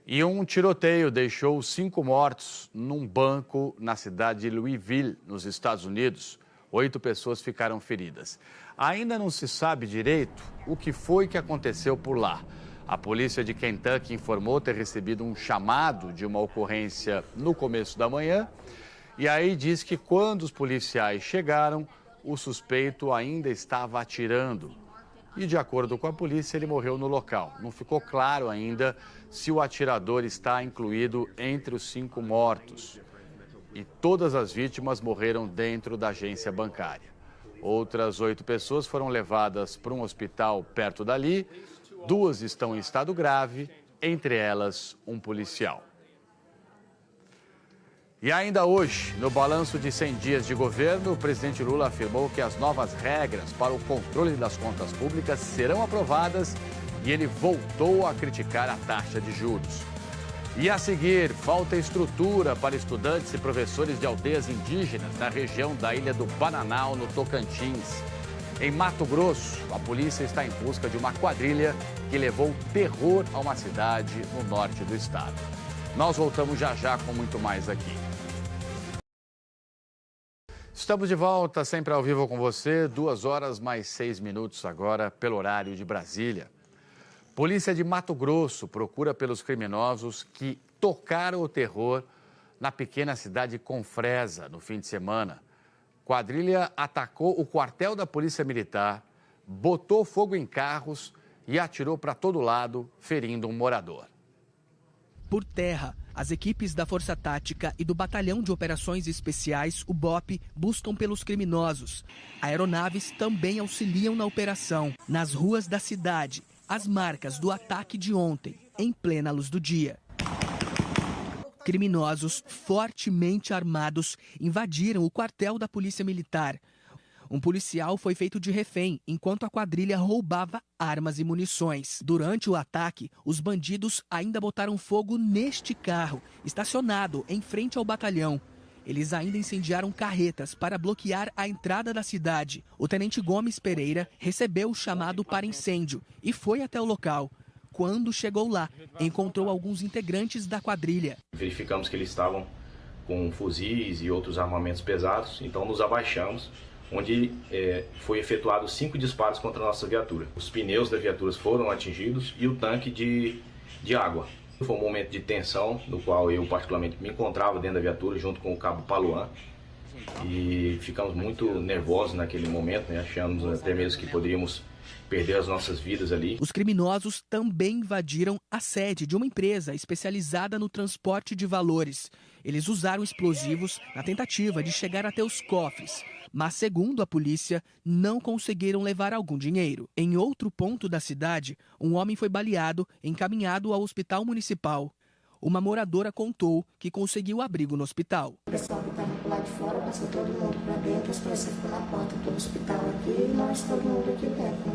E um tiroteio deixou 5 mortos num banco na cidade de Louisville, nos Estados Unidos. 8 pessoas ficaram feridas. Ainda não se sabe direito o que foi que aconteceu por lá. A polícia de Kentucky informou ter recebido um chamado de uma ocorrência no começo da manhã. E aí diz que quando os policiais chegaram, o suspeito ainda estava atirando. E de acordo com a polícia, ele morreu no local. Não ficou claro ainda se o atirador está incluído entre os 5 mortos. E todas as vítimas morreram dentro da agência bancária. Outras 8 pessoas foram levadas para um hospital perto dali. 2 estão em estado grave, entre elas um policial. E ainda hoje, no balanço de 100 dias de governo, o presidente Lula afirmou que as novas regras para o controle das contas públicas serão aprovadas e ele voltou a criticar a taxa de juros. E a seguir, falta estrutura para estudantes e professores de aldeias indígenas na região da Ilha do Bananal, no Tocantins. Em Mato Grosso, a polícia está em busca de uma quadrilha que levou terror a uma cidade no norte do estado. Nós voltamos já já com muito mais aqui. Estamos de volta, sempre ao vivo com você, 2 horas mais 6 minutos agora, pelo horário de Brasília. Polícia de Mato Grosso procura pelos criminosos que tocaram o terror na pequena cidade de Confresa no fim de semana. Quadrilha atacou o quartel da Polícia Militar, botou fogo em carros e atirou para todo lado, ferindo um morador. Por terra, as equipes da Força Tática e do Batalhão de Operações Especiais, o BOP, buscam pelos criminosos. Aeronaves também auxiliam na operação. Nas ruas da cidade, as marcas do ataque de ontem, em plena luz do dia. Criminosos fortemente armados invadiram o quartel da Polícia Militar. Um policial foi feito de refém enquanto a quadrilha roubava armas e munições. Durante o ataque, os bandidos ainda botaram fogo neste carro, estacionado em frente ao batalhão. Eles ainda incendiaram carretas para bloquear a entrada da cidade. O tenente Gomes Pereira recebeu o chamado para incêndio e foi até o local. Quando chegou lá, encontrou alguns integrantes da quadrilha. Verificamos que eles estavam com fuzis e outros armamentos pesados, então nos abaixamos, onde foi efetuado 5 disparos contra a nossa viatura. Os pneus da viatura foram atingidos e o tanque de água. Foi um momento de tensão, no qual eu particularmente me encontrava dentro da viatura junto com o cabo Paluan. E ficamos muito nervosos naquele momento, né? Achamos até mesmo que poderíamos perder as nossas vidas ali. Os criminosos também invadiram a sede de uma empresa especializada no transporte de valores. Eles usaram explosivos na tentativa de chegar até os cofres, mas, segundo a polícia, não conseguiram levar algum dinheiro. Em outro ponto da cidade, um homem foi baleado e encaminhado ao hospital municipal. Uma moradora contou que conseguiu abrigo no hospital. O pessoal que estava pro lado de fora, passou todo mundo para dentro, as polícias ficou na porta do hospital aqui e nós, todo mundo aqui dentro.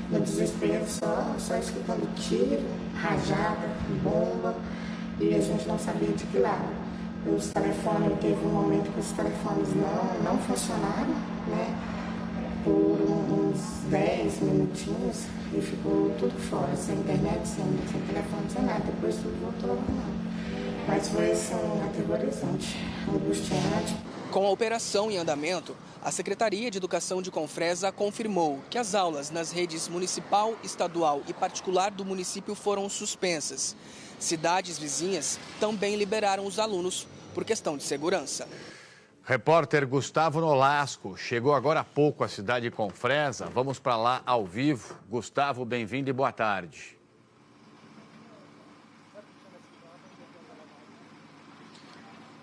No desespero, só escutando tiro, rajada, bomba, e a gente não sabia de que lado. Os telefones, teve um momento que os telefones não funcionaram, né? Por uns 10 minutinhos e ficou tudo fora, sem internet, sem telefone, sem nada. Depois tudo voltou ao normal. Mas foi assim, aterrorizante, angustiante. Com a operação em andamento, a Secretaria de Educação de Confresa confirmou que as aulas nas redes municipal, estadual e particular do município foram suspensas. Cidades vizinhas também liberaram os alunos por questão de segurança. Repórter Gustavo Nolasco chegou agora há pouco à cidade de Confresa. Vamos para lá ao vivo. Gustavo, bem-vindo e boa tarde.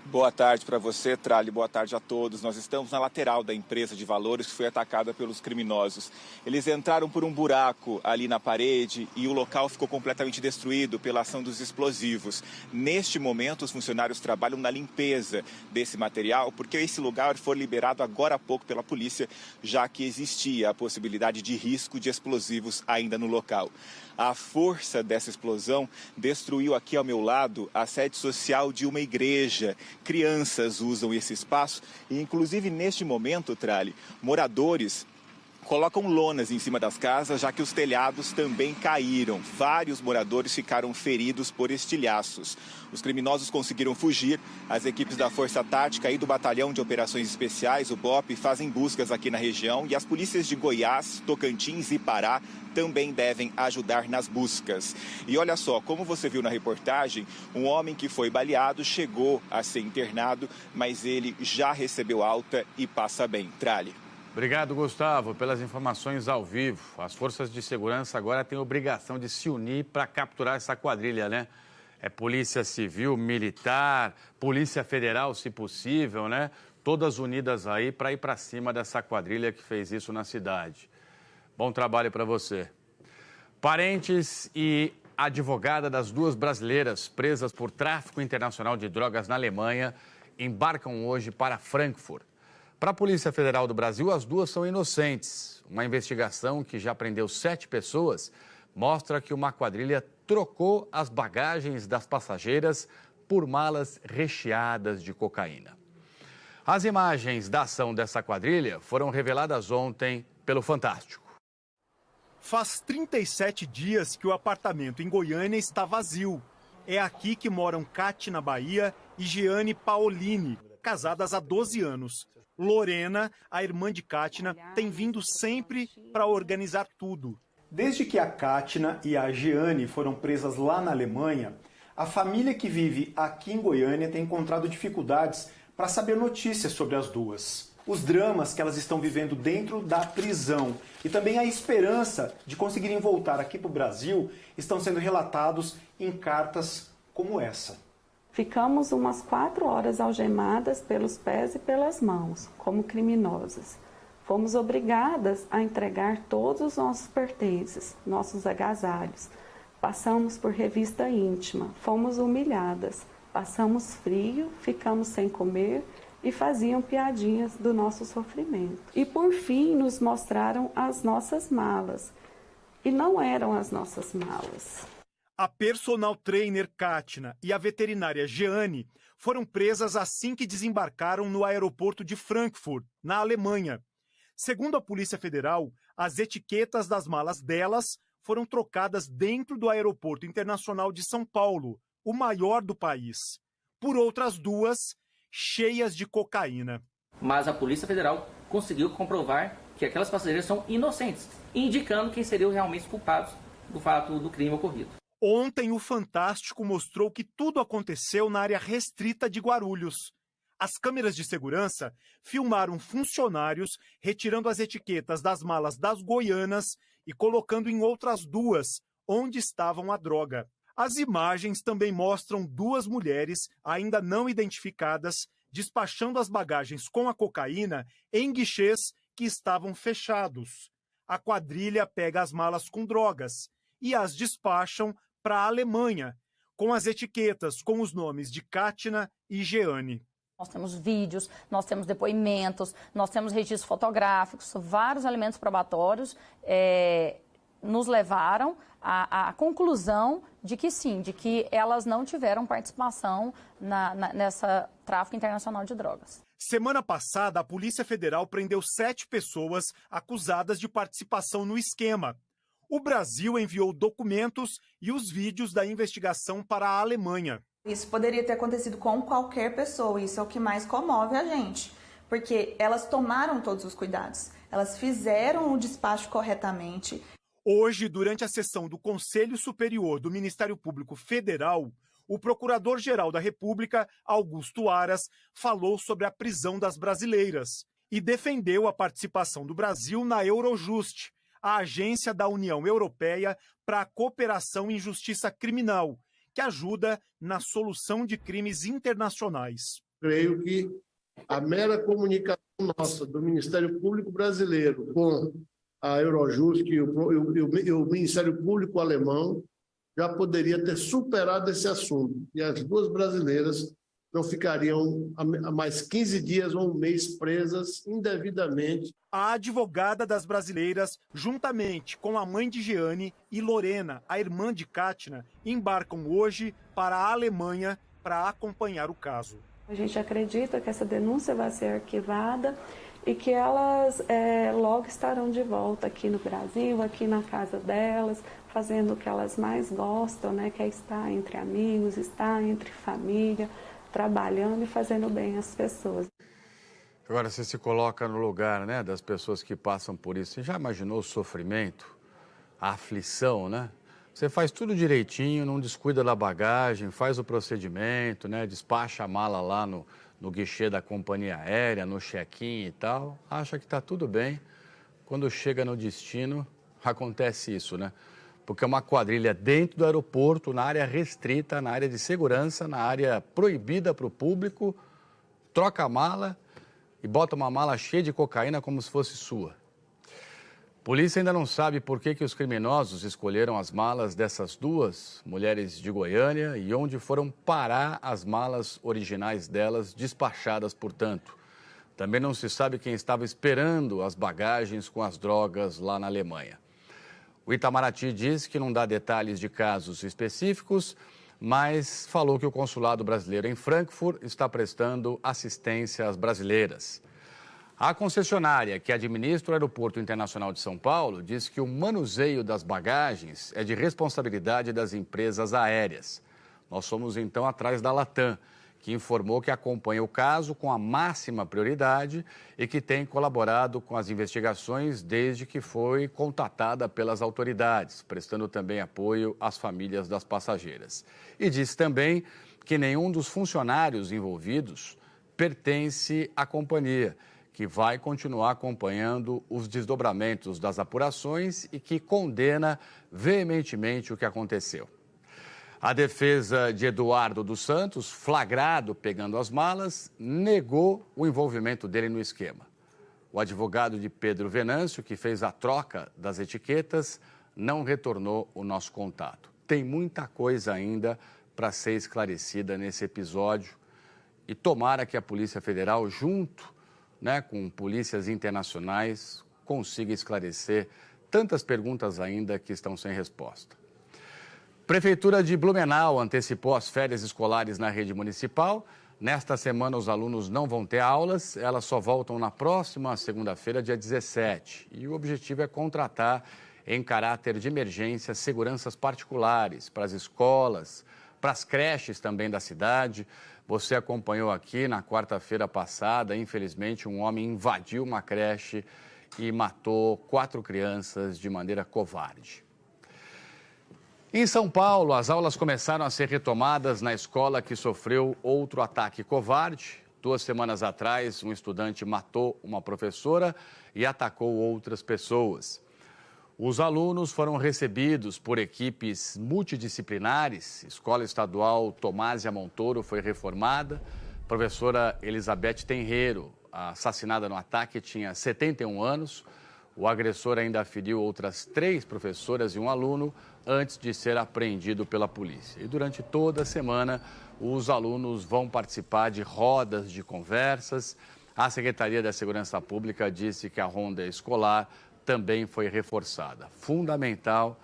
Boa tarde para você, Trali. Boa tarde a todos. Nós estamos na lateral da empresa de valores que foi atacada pelos criminosos. Eles entraram por um buraco ali na parede e o local ficou completamente destruído pela ação dos explosivos. Neste momento, os funcionários trabalham na limpeza desse material, porque esse lugar foi liberado agora há pouco pela polícia, já que existia a possibilidade de risco de explosivos ainda no local. A força dessa explosão destruiu aqui ao meu lado a sede social de uma igreja. Crianças usam esse espaço e, inclusive, neste momento, Trali, moradores colocam lonas em cima das casas, já que os telhados também caíram. Vários moradores ficaram feridos por estilhaços. Os criminosos conseguiram fugir. As equipes da Força Tática e do Batalhão de Operações Especiais, o BOP, fazem buscas aqui na região e as polícias de Goiás, Tocantins e Pará também devem ajudar nas buscas. E olha só, como você viu na reportagem, um homem que foi baleado chegou a ser internado, mas ele já recebeu alta e passa bem. Trali. Obrigado, Gustavo, pelas informações ao vivo. As forças de segurança agora têm a obrigação de se unir para capturar essa quadrilha, né? É Polícia Civil, Militar, Polícia Federal, se possível, né? Todas unidas aí para ir para cima dessa quadrilha que fez isso na cidade. Bom trabalho para você. Parentes e advogada das duas brasileiras presas por tráfico internacional de drogas na Alemanha embarcam hoje para Frankfurt. Para a Polícia Federal do Brasil, as duas são inocentes. Uma investigação que já prendeu 7 pessoas mostra que uma quadrilha trocou as bagagens das passageiras por malas recheadas de cocaína. As imagens da ação dessa quadrilha foram reveladas ontem pelo Fantástico. Faz 37 dias que o apartamento em Goiânia está vazio. É aqui que moram Kátia, Bahia, e Jeane Paolini, casadas há 12 anos. Lorena, a irmã de Kátia, tem vindo sempre para organizar tudo. Desde que a Kátia e a Jeane foram presas lá na Alemanha, a família que vive aqui em Goiânia tem encontrado dificuldades para saber notícias sobre as duas. Os dramas que elas estão vivendo dentro da prisão e também a esperança de conseguirem voltar aqui para o Brasil estão sendo relatados em cartas como essa. Ficamos umas 4 horas algemadas pelos pés e pelas mãos, como criminosas. Fomos obrigadas a entregar todos os nossos pertences, nossos agasalhos. Passamos por revista íntima, fomos humilhadas, passamos frio, ficamos sem comer e faziam piadinhas do nosso sofrimento. E por fim nos mostraram as nossas malas. E não eram as nossas malas. A personal trainer Kátia e a veterinária Jeane foram presas assim que desembarcaram no aeroporto de Frankfurt, na Alemanha. Segundo a Polícia Federal, as etiquetas das malas delas foram trocadas dentro do Aeroporto Internacional de São Paulo, o maior do país, por outras 2 cheias de cocaína. Mas a Polícia Federal conseguiu comprovar que aquelas passageiras são inocentes, indicando quem seriam realmente culpados do fato do crime ocorrido. Ontem, o Fantástico mostrou que tudo aconteceu na área restrita de Guarulhos. As câmeras de segurança filmaram funcionários retirando as etiquetas das malas das goianas e colocando em outras 2, onde estavam a droga. As imagens também mostram 2 mulheres, ainda não identificadas, despachando as bagagens com a cocaína em guichês que estavam fechados. A quadrilha pega as malas com drogas e as despacham para a Alemanha, com as etiquetas com os nomes de Kátia e Jeane. Nós temos vídeos, nós temos depoimentos, nós temos registros fotográficos, vários elementos probatórios nos levaram à conclusão de que sim, de que elas não tiveram participação nessa tráfico internacional de drogas. Semana passada, a Polícia Federal prendeu 7 pessoas acusadas de participação no esquema. O Brasil enviou documentos e os vídeos da investigação para a Alemanha. Isso poderia ter acontecido com qualquer pessoa, isso é o que mais comove a gente, porque elas tomaram todos os cuidados, elas fizeram o despacho corretamente. Hoje, durante a sessão do Conselho Superior do Ministério Público Federal, o Procurador-Geral da República, Augusto Aras, falou sobre a prisão das brasileiras e defendeu a participação do Brasil na Eurojust, a agência da União Europeia para a cooperação em justiça criminal, que ajuda na solução de crimes internacionais. Creio que a mera comunicação nossa do Ministério Público brasileiro com a Eurojust e o Ministério Público alemão já poderia ter superado esse assunto. E as duas brasileiras não ficariam a mais 15 dias ou um mês presas indevidamente. A advogada das brasileiras, juntamente com a mãe de Jeane e Lorena, a irmã de Kátia, embarcam hoje para a Alemanha para acompanhar o caso. A gente acredita que essa denúncia vai ser arquivada e que elas logo estarão de volta aqui no Brasil, aqui na casa delas, fazendo o que elas mais gostam, né, que é estar entre amigos, estar entre família, trabalhando e fazendo bem às pessoas. Agora, você se coloca no lugar, né, das pessoas que passam por isso. Você já imaginou o sofrimento, a aflição, né? Você faz tudo direitinho, não descuida da bagagem, faz o procedimento, né, despacha a mala lá no guichê da companhia aérea, no check-in e tal, acha que está tudo bem. Quando chega no destino, acontece isso, né? Porque é uma quadrilha dentro do aeroporto, na área restrita, na área de segurança, na área proibida para o público, troca a mala e bota uma mala cheia de cocaína como se fosse sua. Polícia ainda não sabe por que os criminosos escolheram as malas dessas duas mulheres de Goiânia e onde foram parar as malas originais delas, despachadas, portanto. Também não se sabe quem estava esperando as bagagens com as drogas lá na Alemanha. O Itamaraty diz que não dá detalhes de casos específicos, mas falou que o consulado brasileiro em Frankfurt está prestando assistência às brasileiras. A concessionária que administra o Aeroporto Internacional de São Paulo diz que o manuseio das bagagens é de responsabilidade das empresas aéreas. Nós fomos então atrás da Latam, que informou que acompanha o caso com a máxima prioridade e que tem colaborado com as investigações desde que foi contatada pelas autoridades, prestando também apoio às famílias das passageiras. E disse também que nenhum dos funcionários envolvidos pertence à companhia, que vai continuar acompanhando os desdobramentos das apurações e que condena veementemente o que aconteceu. A defesa de Eduardo dos Santos, flagrado pegando as malas, negou o envolvimento dele no esquema. O advogado de Pedro Venâncio, que fez a troca das etiquetas, não retornou o nosso contato. Tem muita coisa ainda para ser esclarecida nesse episódio e tomara que a Polícia Federal, junto, né, com polícias internacionais, consiga esclarecer tantas perguntas ainda que estão sem resposta. Prefeitura de Blumenau antecipou as férias escolares na rede municipal. Nesta semana, os alunos não vão ter aulas, elas só voltam na próxima segunda-feira, dia 17. E o objetivo é contratar, em caráter de emergência, seguranças particulares para as escolas, para as creches também da cidade. Você acompanhou aqui na quarta-feira passada, infelizmente, um homem invadiu uma creche e matou 4 crianças de maneira covarde. Em São Paulo, as aulas começaram a ser retomadas na escola que sofreu outro ataque covarde. 2 semanas atrás, um estudante matou uma professora e atacou outras pessoas. Os alunos foram recebidos por equipes multidisciplinares. Escola Estadual Tomásia Montoro foi reformada. Professora Elizabeth Tenreiro, assassinada no ataque, tinha 71 anos. O agressor ainda feriu outras 3 professoras e um aluno antes de ser apreendido pela polícia. E durante toda a semana, os alunos vão participar de rodas de conversas. A Secretaria da Segurança Pública disse que a ronda escolar também foi reforçada. Fundamental,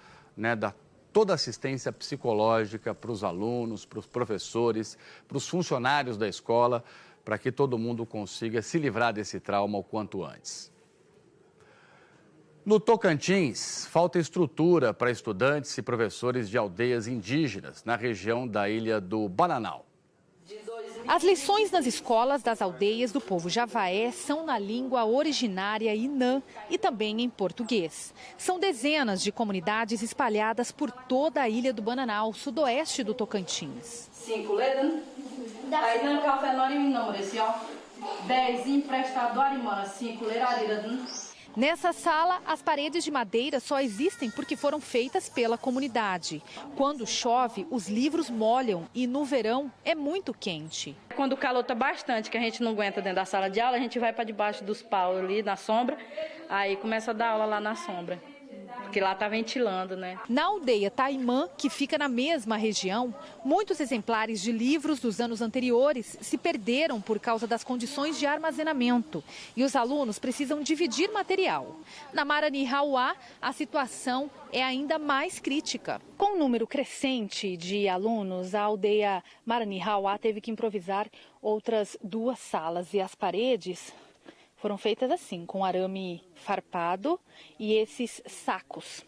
dar toda a assistência psicológica para os alunos, para os professores, para os funcionários da escola, para que todo mundo consiga se livrar desse trauma o quanto antes. No Tocantins, falta estrutura para estudantes e professores de aldeias indígenas na região da ilha do Bananal. As lições nas escolas das aldeias do povo javaé são na língua originária Inã e também em português. São dezenas de comunidades espalhadas por toda a ilha do Bananal, sudoeste do Tocantins. 5 ledan, aí dando café não me número esse ó, 10 emprestado arimana 5 leraridan. Nessa sala, as paredes de madeira só existem porque foram feitas pela comunidade. Quando chove, os livros molham e no verão é muito quente. Quando o calor está bastante, que a gente não aguenta dentro da sala de aula, a gente vai para debaixo dos paus ali na sombra, aí começa a dar aula lá na sombra. Porque lá está ventilando, né? Na aldeia Taimã, que fica na mesma região, muitos exemplares de livros dos anos anteriores se perderam por causa das condições de armazenamento. E os alunos precisam dividir material. Na Marani-Rauá, a situação é ainda mais crítica. Com um número crescente de alunos, a aldeia Marani-Rauá teve que improvisar outras 2 salas e as paredes foram feitas assim, com arame farpado e esses sacos.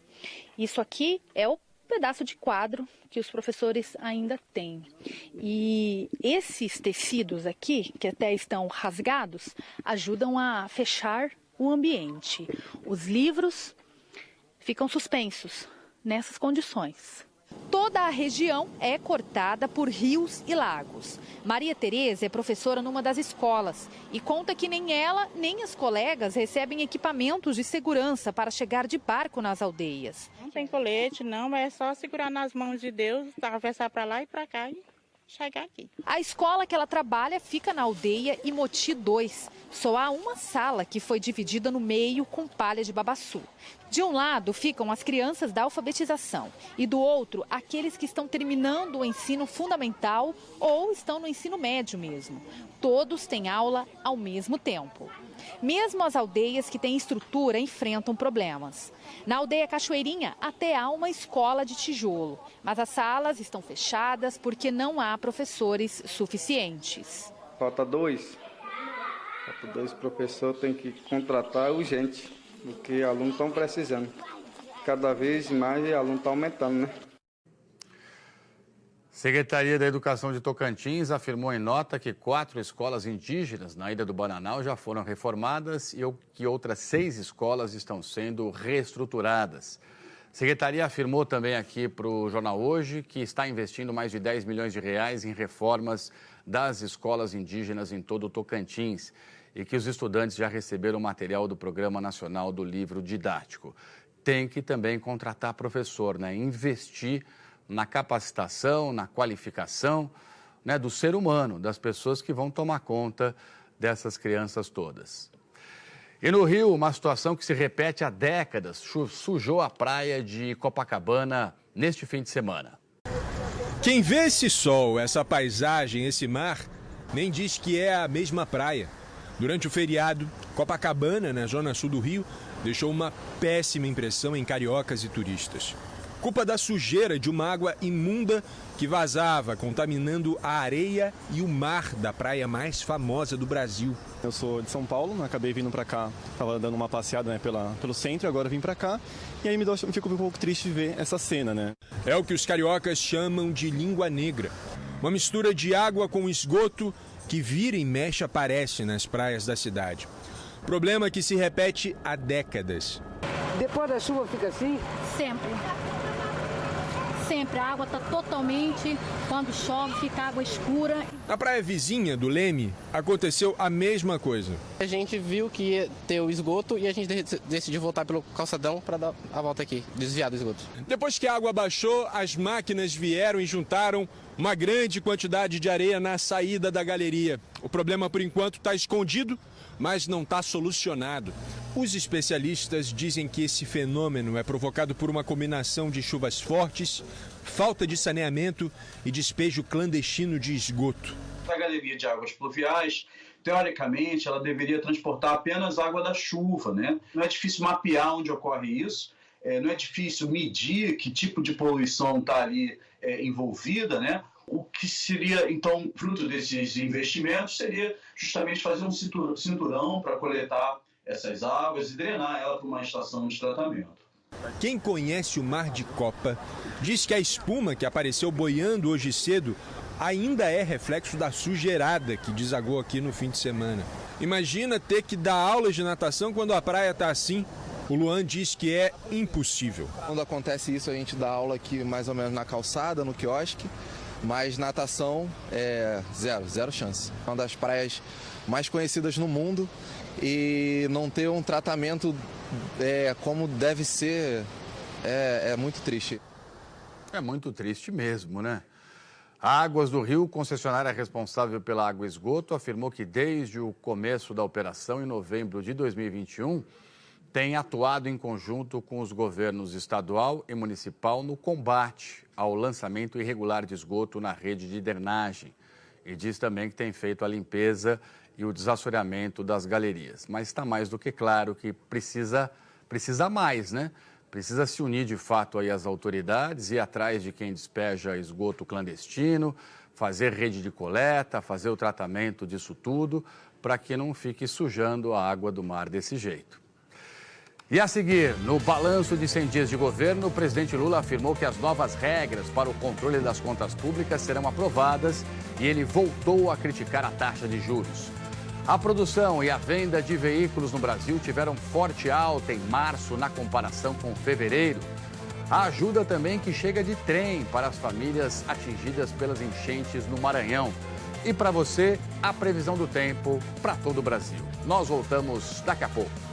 Isso aqui é o pedaço de quadro que os professores ainda têm. E esses tecidos aqui, que até estão rasgados, ajudam a fechar o ambiente. Os livros ficam suspensos nessas condições. Toda a região é cortada por rios e lagos. Maria Tereza é professora numa das escolas e conta que nem ela nem as colegas recebem equipamentos de segurança para chegar de barco nas aldeias. Não tem colete, não, é só segurar nas mãos de Deus, atravessar para lá e para cá e chegar aqui. A escola que ela trabalha fica na aldeia Imoti 2. Só há uma sala que foi dividida no meio com palha de babaçu. De um lado ficam as crianças da alfabetização e do outro aqueles que estão terminando o ensino fundamental ou estão no ensino médio mesmo. Todos têm aula ao mesmo tempo. Mesmo as aldeias que têm estrutura enfrentam problemas. Na aldeia Cachoeirinha até há uma escola de tijolo, mas as salas estão fechadas porque não há professores suficientes. Falta 2 professores, tem que contratar urgente, porque alunos estão precisando. Cada vez mais aluno está aumentando, né? Secretaria da Educação de Tocantins afirmou em nota que 4 escolas indígenas na Ilha do Bananal já foram reformadas e que outras 6 escolas estão sendo reestruturadas. A Secretaria afirmou também aqui para o Jornal Hoje que está investindo mais de 10 milhões de reais em reformas das escolas indígenas em todo o Tocantins e que os estudantes já receberam material do Programa Nacional do Livro Didático. Tem que também contratar professor, investir na capacitação, na qualificação do ser humano, das pessoas que vão tomar conta dessas crianças todas. E no Rio, uma situação que se repete há décadas, sujou a praia de Copacabana neste fim de semana. Quem vê esse sol, essa paisagem, esse mar, nem diz que é a mesma praia. Durante o feriado, Copacabana, na zona sul do Rio, deixou uma péssima impressão em cariocas e turistas. Culpa da sujeira de uma água imunda que vazava, contaminando a areia e o mar da praia mais famosa do Brasil. Eu sou de São Paulo, acabei vindo para cá, estava dando uma passeada pelo centro, agora vim para cá e aí me fico um pouco triste de ver essa cena, né? É o que os cariocas chamam de língua negra. Uma mistura de água com esgoto que vira e mexe aparece nas praias da cidade. Problema que se repete há décadas. Depois da chuva fica assim? Sempre. Sempre. A água está totalmente, quando chove, fica água escura. Na praia vizinha do Leme, aconteceu a mesma coisa. A gente viu que ia ter o esgoto e a gente decidiu voltar pelo calçadão para dar a volta aqui, desviar do esgoto. Depois que a água baixou, as máquinas vieram e juntaram uma grande quantidade de areia na saída da galeria. O problema, por enquanto, está escondido, mas não está solucionado. Os especialistas dizem que esse fenômeno é provocado por uma combinação de chuvas fortes, falta de saneamento e despejo clandestino de esgoto. A galeria de águas pluviais, teoricamente, ela deveria transportar apenas água da chuva, né? Não é difícil mapear onde ocorre isso, não é difícil medir que tipo de poluição está ali envolvida, né? O que seria, então, fruto desses investimentos, seria justamente fazer um cinturão para coletar essas águas e drenar ela para uma estação de tratamento. Quem conhece o Mar de Copa diz que a espuma que apareceu boiando hoje cedo ainda é reflexo da sujeirada que desagou aqui no fim de semana. Imagina ter que dar aulas de natação quando a praia está assim. O Luan diz que é impossível. Quando acontece isso, a gente dá aula aqui mais ou menos na calçada, no quiosque, mas natação é zero chance. É uma das praias mais conhecidas no mundo e não ter um tratamento como deve ser é muito triste. É muito triste mesmo, né? A Águas do Rio, concessionária responsável pela água e esgoto, afirmou que desde o começo da operação, em novembro de 2021, tem atuado em conjunto com os governos estadual e municipal no combate ao lançamento irregular de esgoto na rede de drenagem. E diz também que tem feito a limpeza e o desassoreamento das galerias. Mas está mais do que claro que precisa mais, né? Precisa se unir de fato aí as autoridades, ir atrás de quem despeja esgoto clandestino, fazer rede de coleta, fazer o tratamento disso tudo, para que não fique sujando a água do mar desse jeito. E a seguir, no balanço de 100 dias de governo, o presidente Lula afirmou que as novas regras para o controle das contas públicas serão aprovadas e ele voltou a criticar a taxa de juros. A produção e a venda de veículos no Brasil tiveram forte alta em março na comparação com fevereiro. A ajuda também que chega de trem para as famílias atingidas pelas enchentes no Maranhão. E para você, a previsão do tempo para todo o Brasil. Nós voltamos daqui a pouco.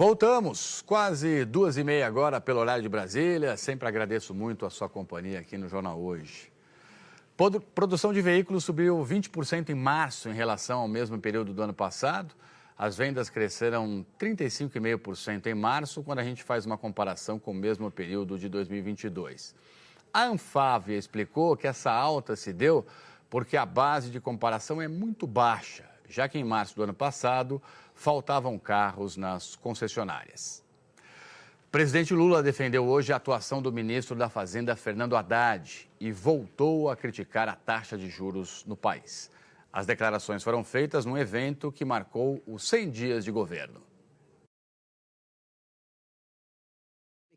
Voltamos, quase 2h30 agora pelo horário de Brasília. Sempre agradeço muito a sua companhia aqui no Jornal Hoje. Produção de veículos subiu 20% em março em relação ao mesmo período do ano passado. As vendas cresceram 35,5% em março, quando a gente faz uma comparação com o mesmo período de 2022. A Anfávia explicou que essa alta se deu porque a base de comparação é muito baixa, já que em março do ano passado faltavam carros nas concessionárias. O presidente Lula defendeu hoje a atuação do ministro da Fazenda, Fernando Haddad, e voltou a criticar a taxa de juros no país. As declarações foram feitas num evento que marcou os 100 dias de governo.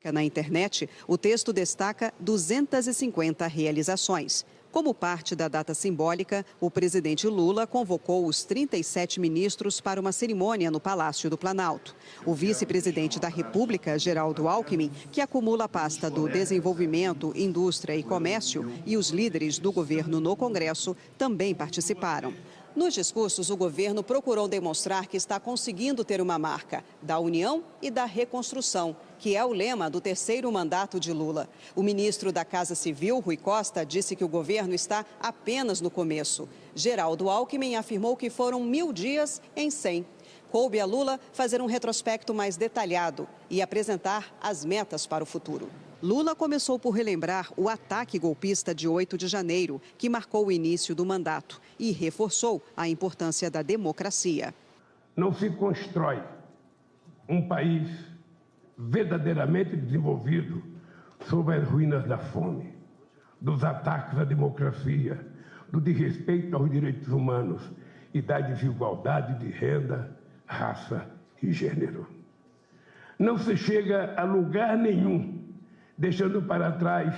Na internet, o texto destaca 250 realizações. Como parte da data simbólica, o presidente Lula convocou os 37 ministros para uma cerimônia no Palácio do Planalto. O vice-presidente da República, Geraldo Alckmin, que acumula a pasta do Desenvolvimento, Indústria e Comércio, e os líderes do governo no Congresso também participaram. Nos discursos, o governo procurou demonstrar que está conseguindo ter uma marca da união e da reconstrução, que é o lema do terceiro mandato de Lula. O ministro da Casa Civil, Rui Costa, disse que o governo está apenas no começo. Geraldo Alckmin afirmou que foram 1000 dias em 100. Coube a Lula fazer um retrospecto mais detalhado e apresentar as metas para o futuro. Lula começou por relembrar o ataque golpista de 8 de janeiro, que marcou o início do mandato, e reforçou a importância da democracia. Não se constrói um país verdadeiramente desenvolvido sobre as ruínas da fome, dos ataques à democracia, do desrespeito aos direitos humanos e da desigualdade de renda, raça e gênero. Não se chega a lugar nenhum deixando para trás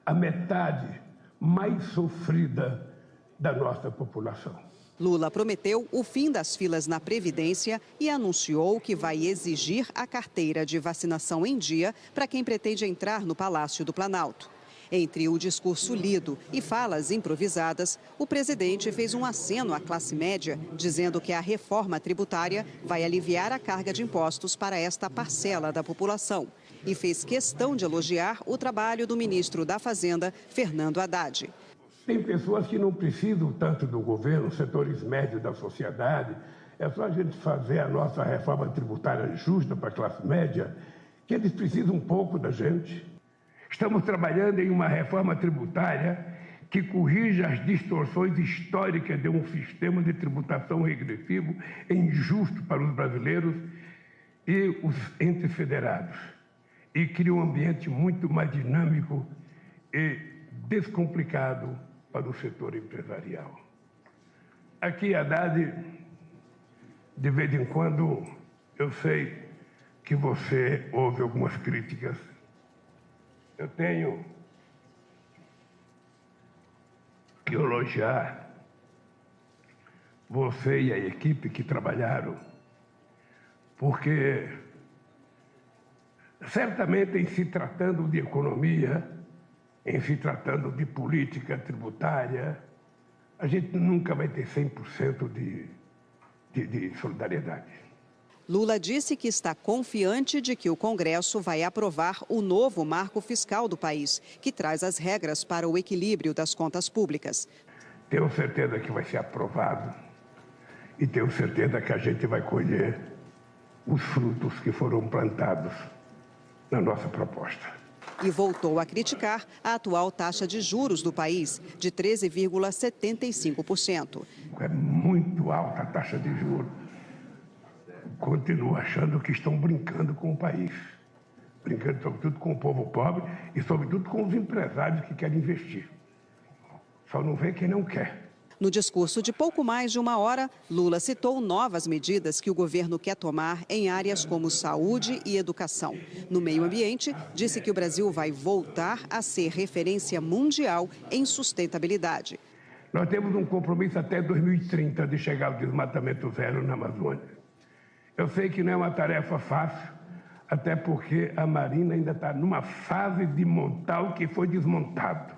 a metade mais sofrida da nossa população. Lula prometeu o fim das filas na Previdência e anunciou que vai exigir a carteira de vacinação em dia para quem pretende entrar no Palácio do Planalto. Entre o discurso lido e falas improvisadas, o presidente fez um aceno à classe média, dizendo que a reforma tributária vai aliviar a carga de impostos para esta parcela da população. E fez questão de elogiar o trabalho do ministro da Fazenda, Fernando Haddad. Tem pessoas que não precisam tanto do governo, setores médios da sociedade. É só a gente fazer a nossa reforma tributária justa para a classe média, que eles precisam um pouco da gente. Estamos trabalhando em uma reforma tributária que corrija as distorções históricas de um sistema de tributação regressivo e injusto para os brasileiros e os entes federados. E cria um ambiente muito mais dinâmico e descomplicado para o setor empresarial. Aqui, Haddad, de vez em quando, eu sei que você ouve algumas críticas. Eu tenho que elogiar você e a equipe que trabalharam, porque certamente em se tratando de economia, em se tratando de política tributária, a gente nunca vai ter 100% de solidariedade. Lula disse que está confiante de que o Congresso vai aprovar o novo marco fiscal do país, que traz as regras para o equilíbrio das contas públicas. Tenho certeza que vai ser aprovado e tenho certeza que a gente vai colher os frutos que foram plantados na nossa proposta. E voltou a criticar a atual taxa de juros do país, de 13,75%. É muito alta a taxa de juros. Continuo achando que estão brincando com o país. Brincando sobretudo com o povo pobre e sobretudo com os empresários que querem investir. Só não vê quem não quer. No discurso de pouco mais de uma hora, Lula citou novas medidas que o governo quer tomar em áreas como saúde e educação. No meio ambiente, disse que o Brasil vai voltar a ser referência mundial em sustentabilidade. Nós temos um compromisso até 2030 de chegar ao desmatamento zero na Amazônia. Eu sei que não é uma tarefa fácil, até porque a Marina ainda está numa fase de montar o que foi desmontado.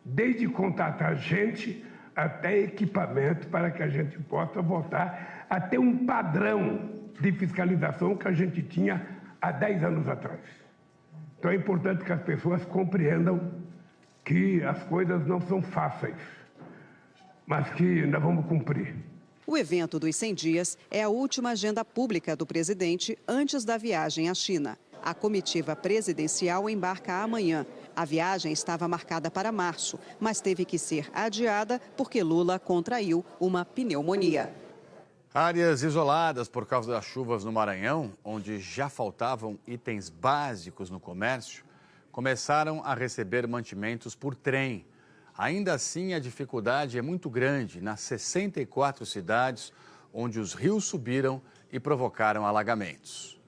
Desde contratar gente até equipamento para que a gente possa voltar a ter um padrão de fiscalização que a gente tinha há 10 anos atrás. Então é importante que as pessoas compreendam que as coisas não são fáceis, mas que nós vamos cumprir. O evento dos 100 dias é a última agenda pública do presidente antes da viagem à China. A comitiva presidencial embarca amanhã. A viagem estava marcada para março, mas teve que ser adiada porque Lula contraiu uma pneumonia. Áreas isoladas por causa das chuvas no Maranhão, onde já faltavam itens básicos no comércio, começaram a receber mantimentos por trem. Ainda assim, a dificuldade é muito grande nas 64 cidades onde os rios subiram e provocaram alagamentos.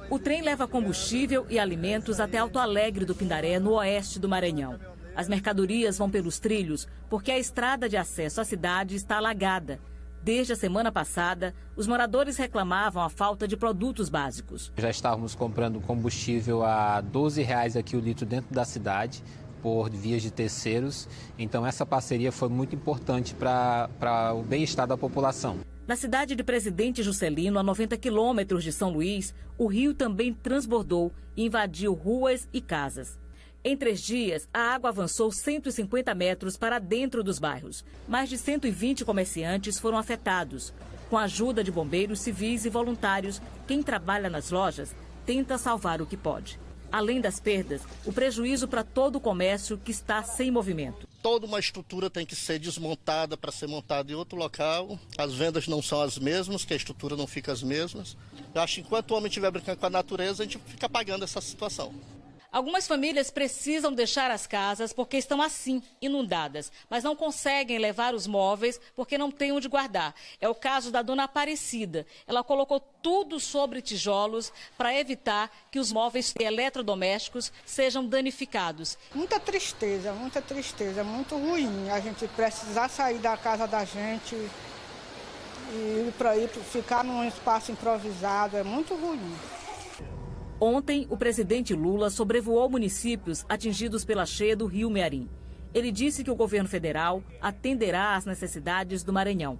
O trem leva combustível e alimentos até Alto Alegre do Pindaré, no oeste do Maranhão. As mercadorias vão pelos trilhos porque a estrada de acesso à cidade está alagada. Desde a semana passada, os moradores reclamavam a falta de produtos básicos. Já estávamos comprando combustível a R$ 12 aqui o litro dentro da cidade, por vias de terceiros. Então essa parceria foi muito importante para o bem-estar da população. Na cidade de Presidente Juscelino, a 90 quilômetros de São Luís, o rio também transbordou e invadiu ruas e casas. Em 3 dias, a água avançou 150 metros para dentro dos bairros. Mais de 120 comerciantes foram afetados. Com a ajuda de bombeiros civis e voluntários, quem trabalha nas lojas tenta salvar o que pode. Além das perdas, o prejuízo para todo o comércio que está sem movimento. Toda uma estrutura tem que ser desmontada para ser montada em outro local. As vendas não são as mesmas, que a estrutura não fica as mesmas. Eu acho que enquanto o homem estiver brincando com a natureza, a gente fica pagando essa situação. Algumas famílias precisam deixar as casas porque estão assim, inundadas, mas não conseguem levar os móveis porque não têm onde guardar. É o caso da dona Aparecida. Ela colocou tudo sobre tijolos para evitar que os móveis eletrodomésticos sejam danificados. Muita tristeza, muito ruim. A gente precisar sair da casa da gente e ir para ficar num espaço improvisado, é muito ruim. Ontem, o presidente Lula sobrevoou municípios atingidos pela cheia do rio Mearim. Ele disse que o governo federal atenderá às necessidades do Maranhão.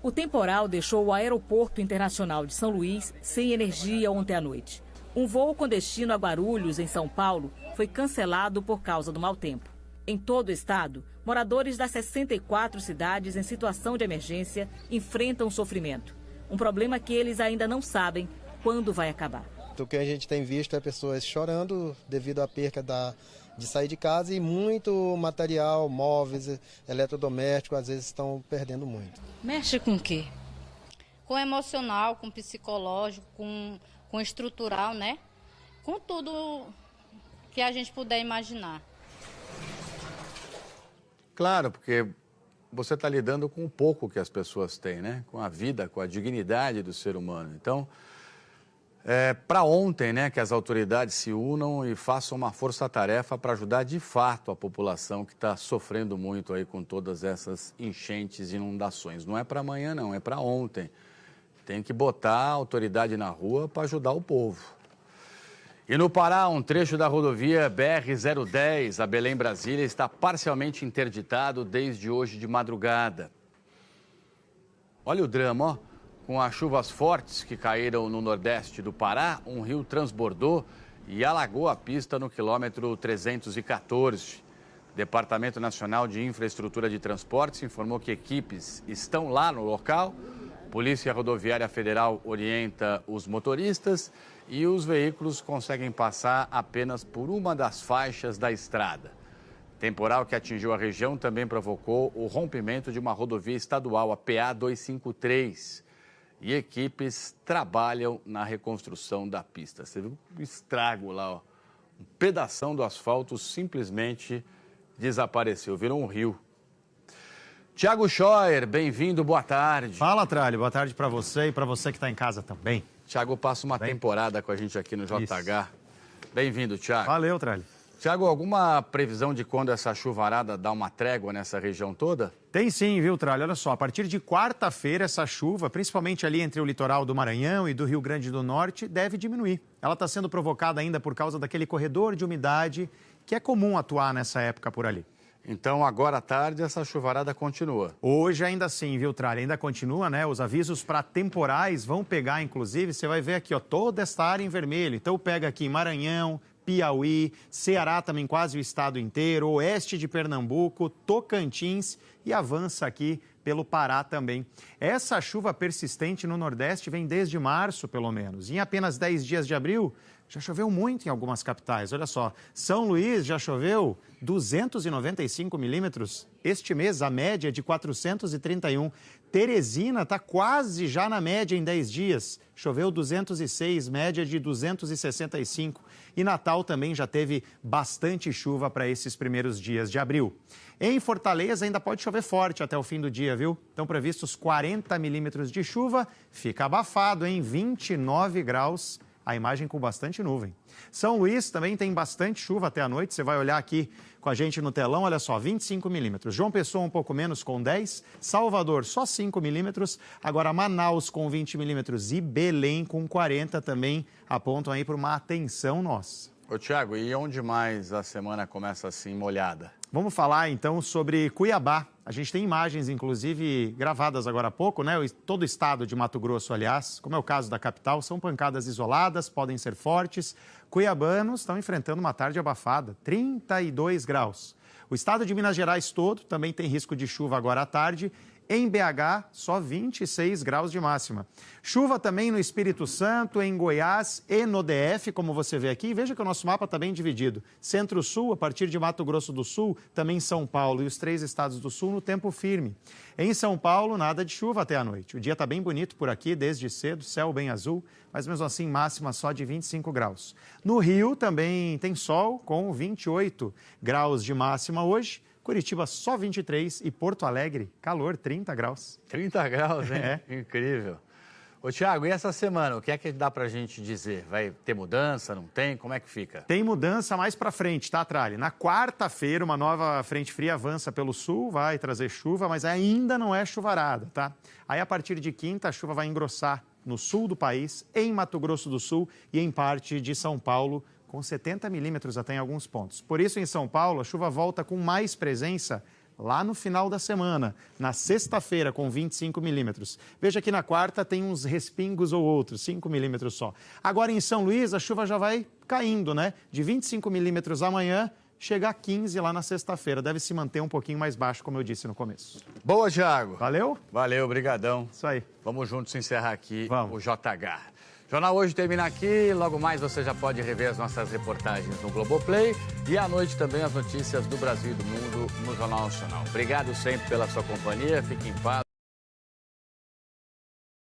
O temporal deixou o Aeroporto Internacional de São Luís sem energia ontem à noite. Um voo com destino a Guarulhos, em São Paulo, foi cancelado por causa do mau tempo. Em todo o estado, moradores das 64 cidades em situação de emergência enfrentam sofrimento. Um problema que eles ainda não sabem quando vai acabar. O que a gente tem visto é pessoas chorando devido à perca de sair de casa e muito material, móveis, eletrodomésticos, às vezes estão perdendo muito. Mexe com o quê? Com emocional, com psicológico, com estrutural, né? Com tudo que a gente puder imaginar. Claro, porque você está lidando com o pouco que as pessoas têm, né? Com a vida, com a dignidade do ser humano. Então, para ontem, né, que as autoridades se unam e façam uma força-tarefa para ajudar de fato a população que está sofrendo muito aí com todas essas enchentes e inundações. Não é para amanhã, não, é para ontem. Tem que botar a autoridade na rua para ajudar o povo. E no Pará, um trecho da rodovia BR-010, a Belém-Brasília, está parcialmente interditado desde hoje de madrugada. Olha o drama, ó. Com as chuvas fortes que caíram no nordeste do Pará, um rio transbordou e alagou a pista no quilômetro 314. O Departamento Nacional de Infraestrutura de Transportes informou que equipes estão lá no local. Polícia Rodoviária Federal orienta os motoristas e os veículos conseguem passar apenas por uma das faixas da estrada. Temporal que atingiu a região também provocou o rompimento de uma rodovia estadual, a PA 253. E equipes trabalham na reconstrução da pista. Você viu o estrago lá, ó. Um pedação do asfalto simplesmente desapareceu, virou um rio. Tiago Scheuer, bem-vindo, boa tarde. Fala, Tralli, boa tarde para você e para você que está em casa também. Tiago passa uma temporada com a gente aqui no JH. Bem-vindo, Tiago. Valeu, Tralli. Tiago, alguma previsão de quando essa chuvarada dá uma trégua nessa região toda? Tem sim, viu, Tralli? Olha só, a partir de quarta-feira, essa chuva, principalmente ali entre o litoral do Maranhão e do Rio Grande do Norte, deve diminuir. Ela está sendo provocada ainda por causa daquele corredor de umidade que é comum atuar nessa época por ali. Então, agora à tarde, essa chuvarada continua. Hoje ainda assim, viu, Tralha? Ainda continua, né? Os avisos para temporais vão pegar, inclusive, você vai ver aqui, ó, toda esta área em vermelho. Então, pega aqui Maranhão, Piauí, Ceará também quase o estado inteiro, oeste de Pernambuco, Tocantins e avança aqui pelo Pará também. Essa chuva persistente no Nordeste vem desde março, pelo menos. Em apenas 10 dias de abril, já choveu muito em algumas capitais. Olha só, São Luís já choveu 295 milímetros. Este mês, a média é de 431. Teresina está quase já na média em 10 dias. Choveu 206, média de 265. E Natal também já teve bastante chuva para esses primeiros dias de abril. Em Fortaleza ainda pode chover forte até o fim do dia, viu? Estão previstos 40 milímetros de chuva. Fica abafado, hein? 29 graus. A imagem com bastante nuvem. São Luís também tem bastante chuva até a noite. Você vai olhar aqui com a gente no telão, olha só, 25 milímetros. João Pessoa um pouco menos com 10. Salvador só 5 milímetros. Agora Manaus com 20 milímetros e Belém com 40 também apontam aí para uma atenção nossa. Ô, Tiago, e onde mais a semana começa assim molhada? Vamos falar então sobre Cuiabá. A gente tem imagens, inclusive, gravadas agora há pouco, né? Todo o estado de Mato Grosso, aliás, como é o caso da capital, são pancadas isoladas, podem ser fortes. Cuiabanos estão enfrentando uma tarde abafada, 32 graus. O estado de Minas Gerais todo também tem risco de chuva agora à tarde. Em BH, só 26 graus de máxima. Chuva também no Espírito Santo, em Goiás e no DF, como você vê aqui. Veja que o nosso mapa está bem dividido. Centro-Sul, a partir de Mato Grosso do Sul, também São Paulo e os 3 estados do Sul no tempo firme. Em São Paulo, nada de chuva até a noite. O dia está bem bonito por aqui, desde cedo, céu bem azul, mas mesmo assim máxima só de 25 graus. No Rio também tem sol, com 28 graus de máxima hoje. Curitiba só 23 e Porto Alegre, calor, 30 graus. 30 graus, hein? É. Incrível. Ô, Tiago, e essa semana, o que é que dá pra gente dizer? Vai ter mudança, não tem? Como é que fica? Tem mudança mais pra frente, tá, Tralli? Na quarta-feira, uma nova frente fria avança pelo sul, vai trazer chuva, mas ainda não é chuvarada, tá? Aí, a partir de quinta, a chuva vai engrossar no sul do país, em Mato Grosso do Sul e em parte de São Paulo, com 70 milímetros até em alguns pontos. Por isso, em São Paulo, a chuva volta com mais presença lá no final da semana, na sexta-feira, com 25 milímetros. Veja que na quarta tem uns respingos ou outros, 5 milímetros só. Agora, em São Luís, a chuva já vai caindo, né? De 25 milímetros amanhã, chega a 15 lá na sexta-feira. Deve se manter um pouquinho mais baixo, como eu disse no começo. Boa, Tiago. Valeu? Valeu, brigadão. Isso aí. Vamos juntos encerrar aqui o JH. O Jornal Hoje termina aqui, logo mais você já pode rever as nossas reportagens no Globoplay e à noite também as notícias do Brasil e do mundo no Jornal Nacional. Obrigado sempre pela sua companhia, fique em paz.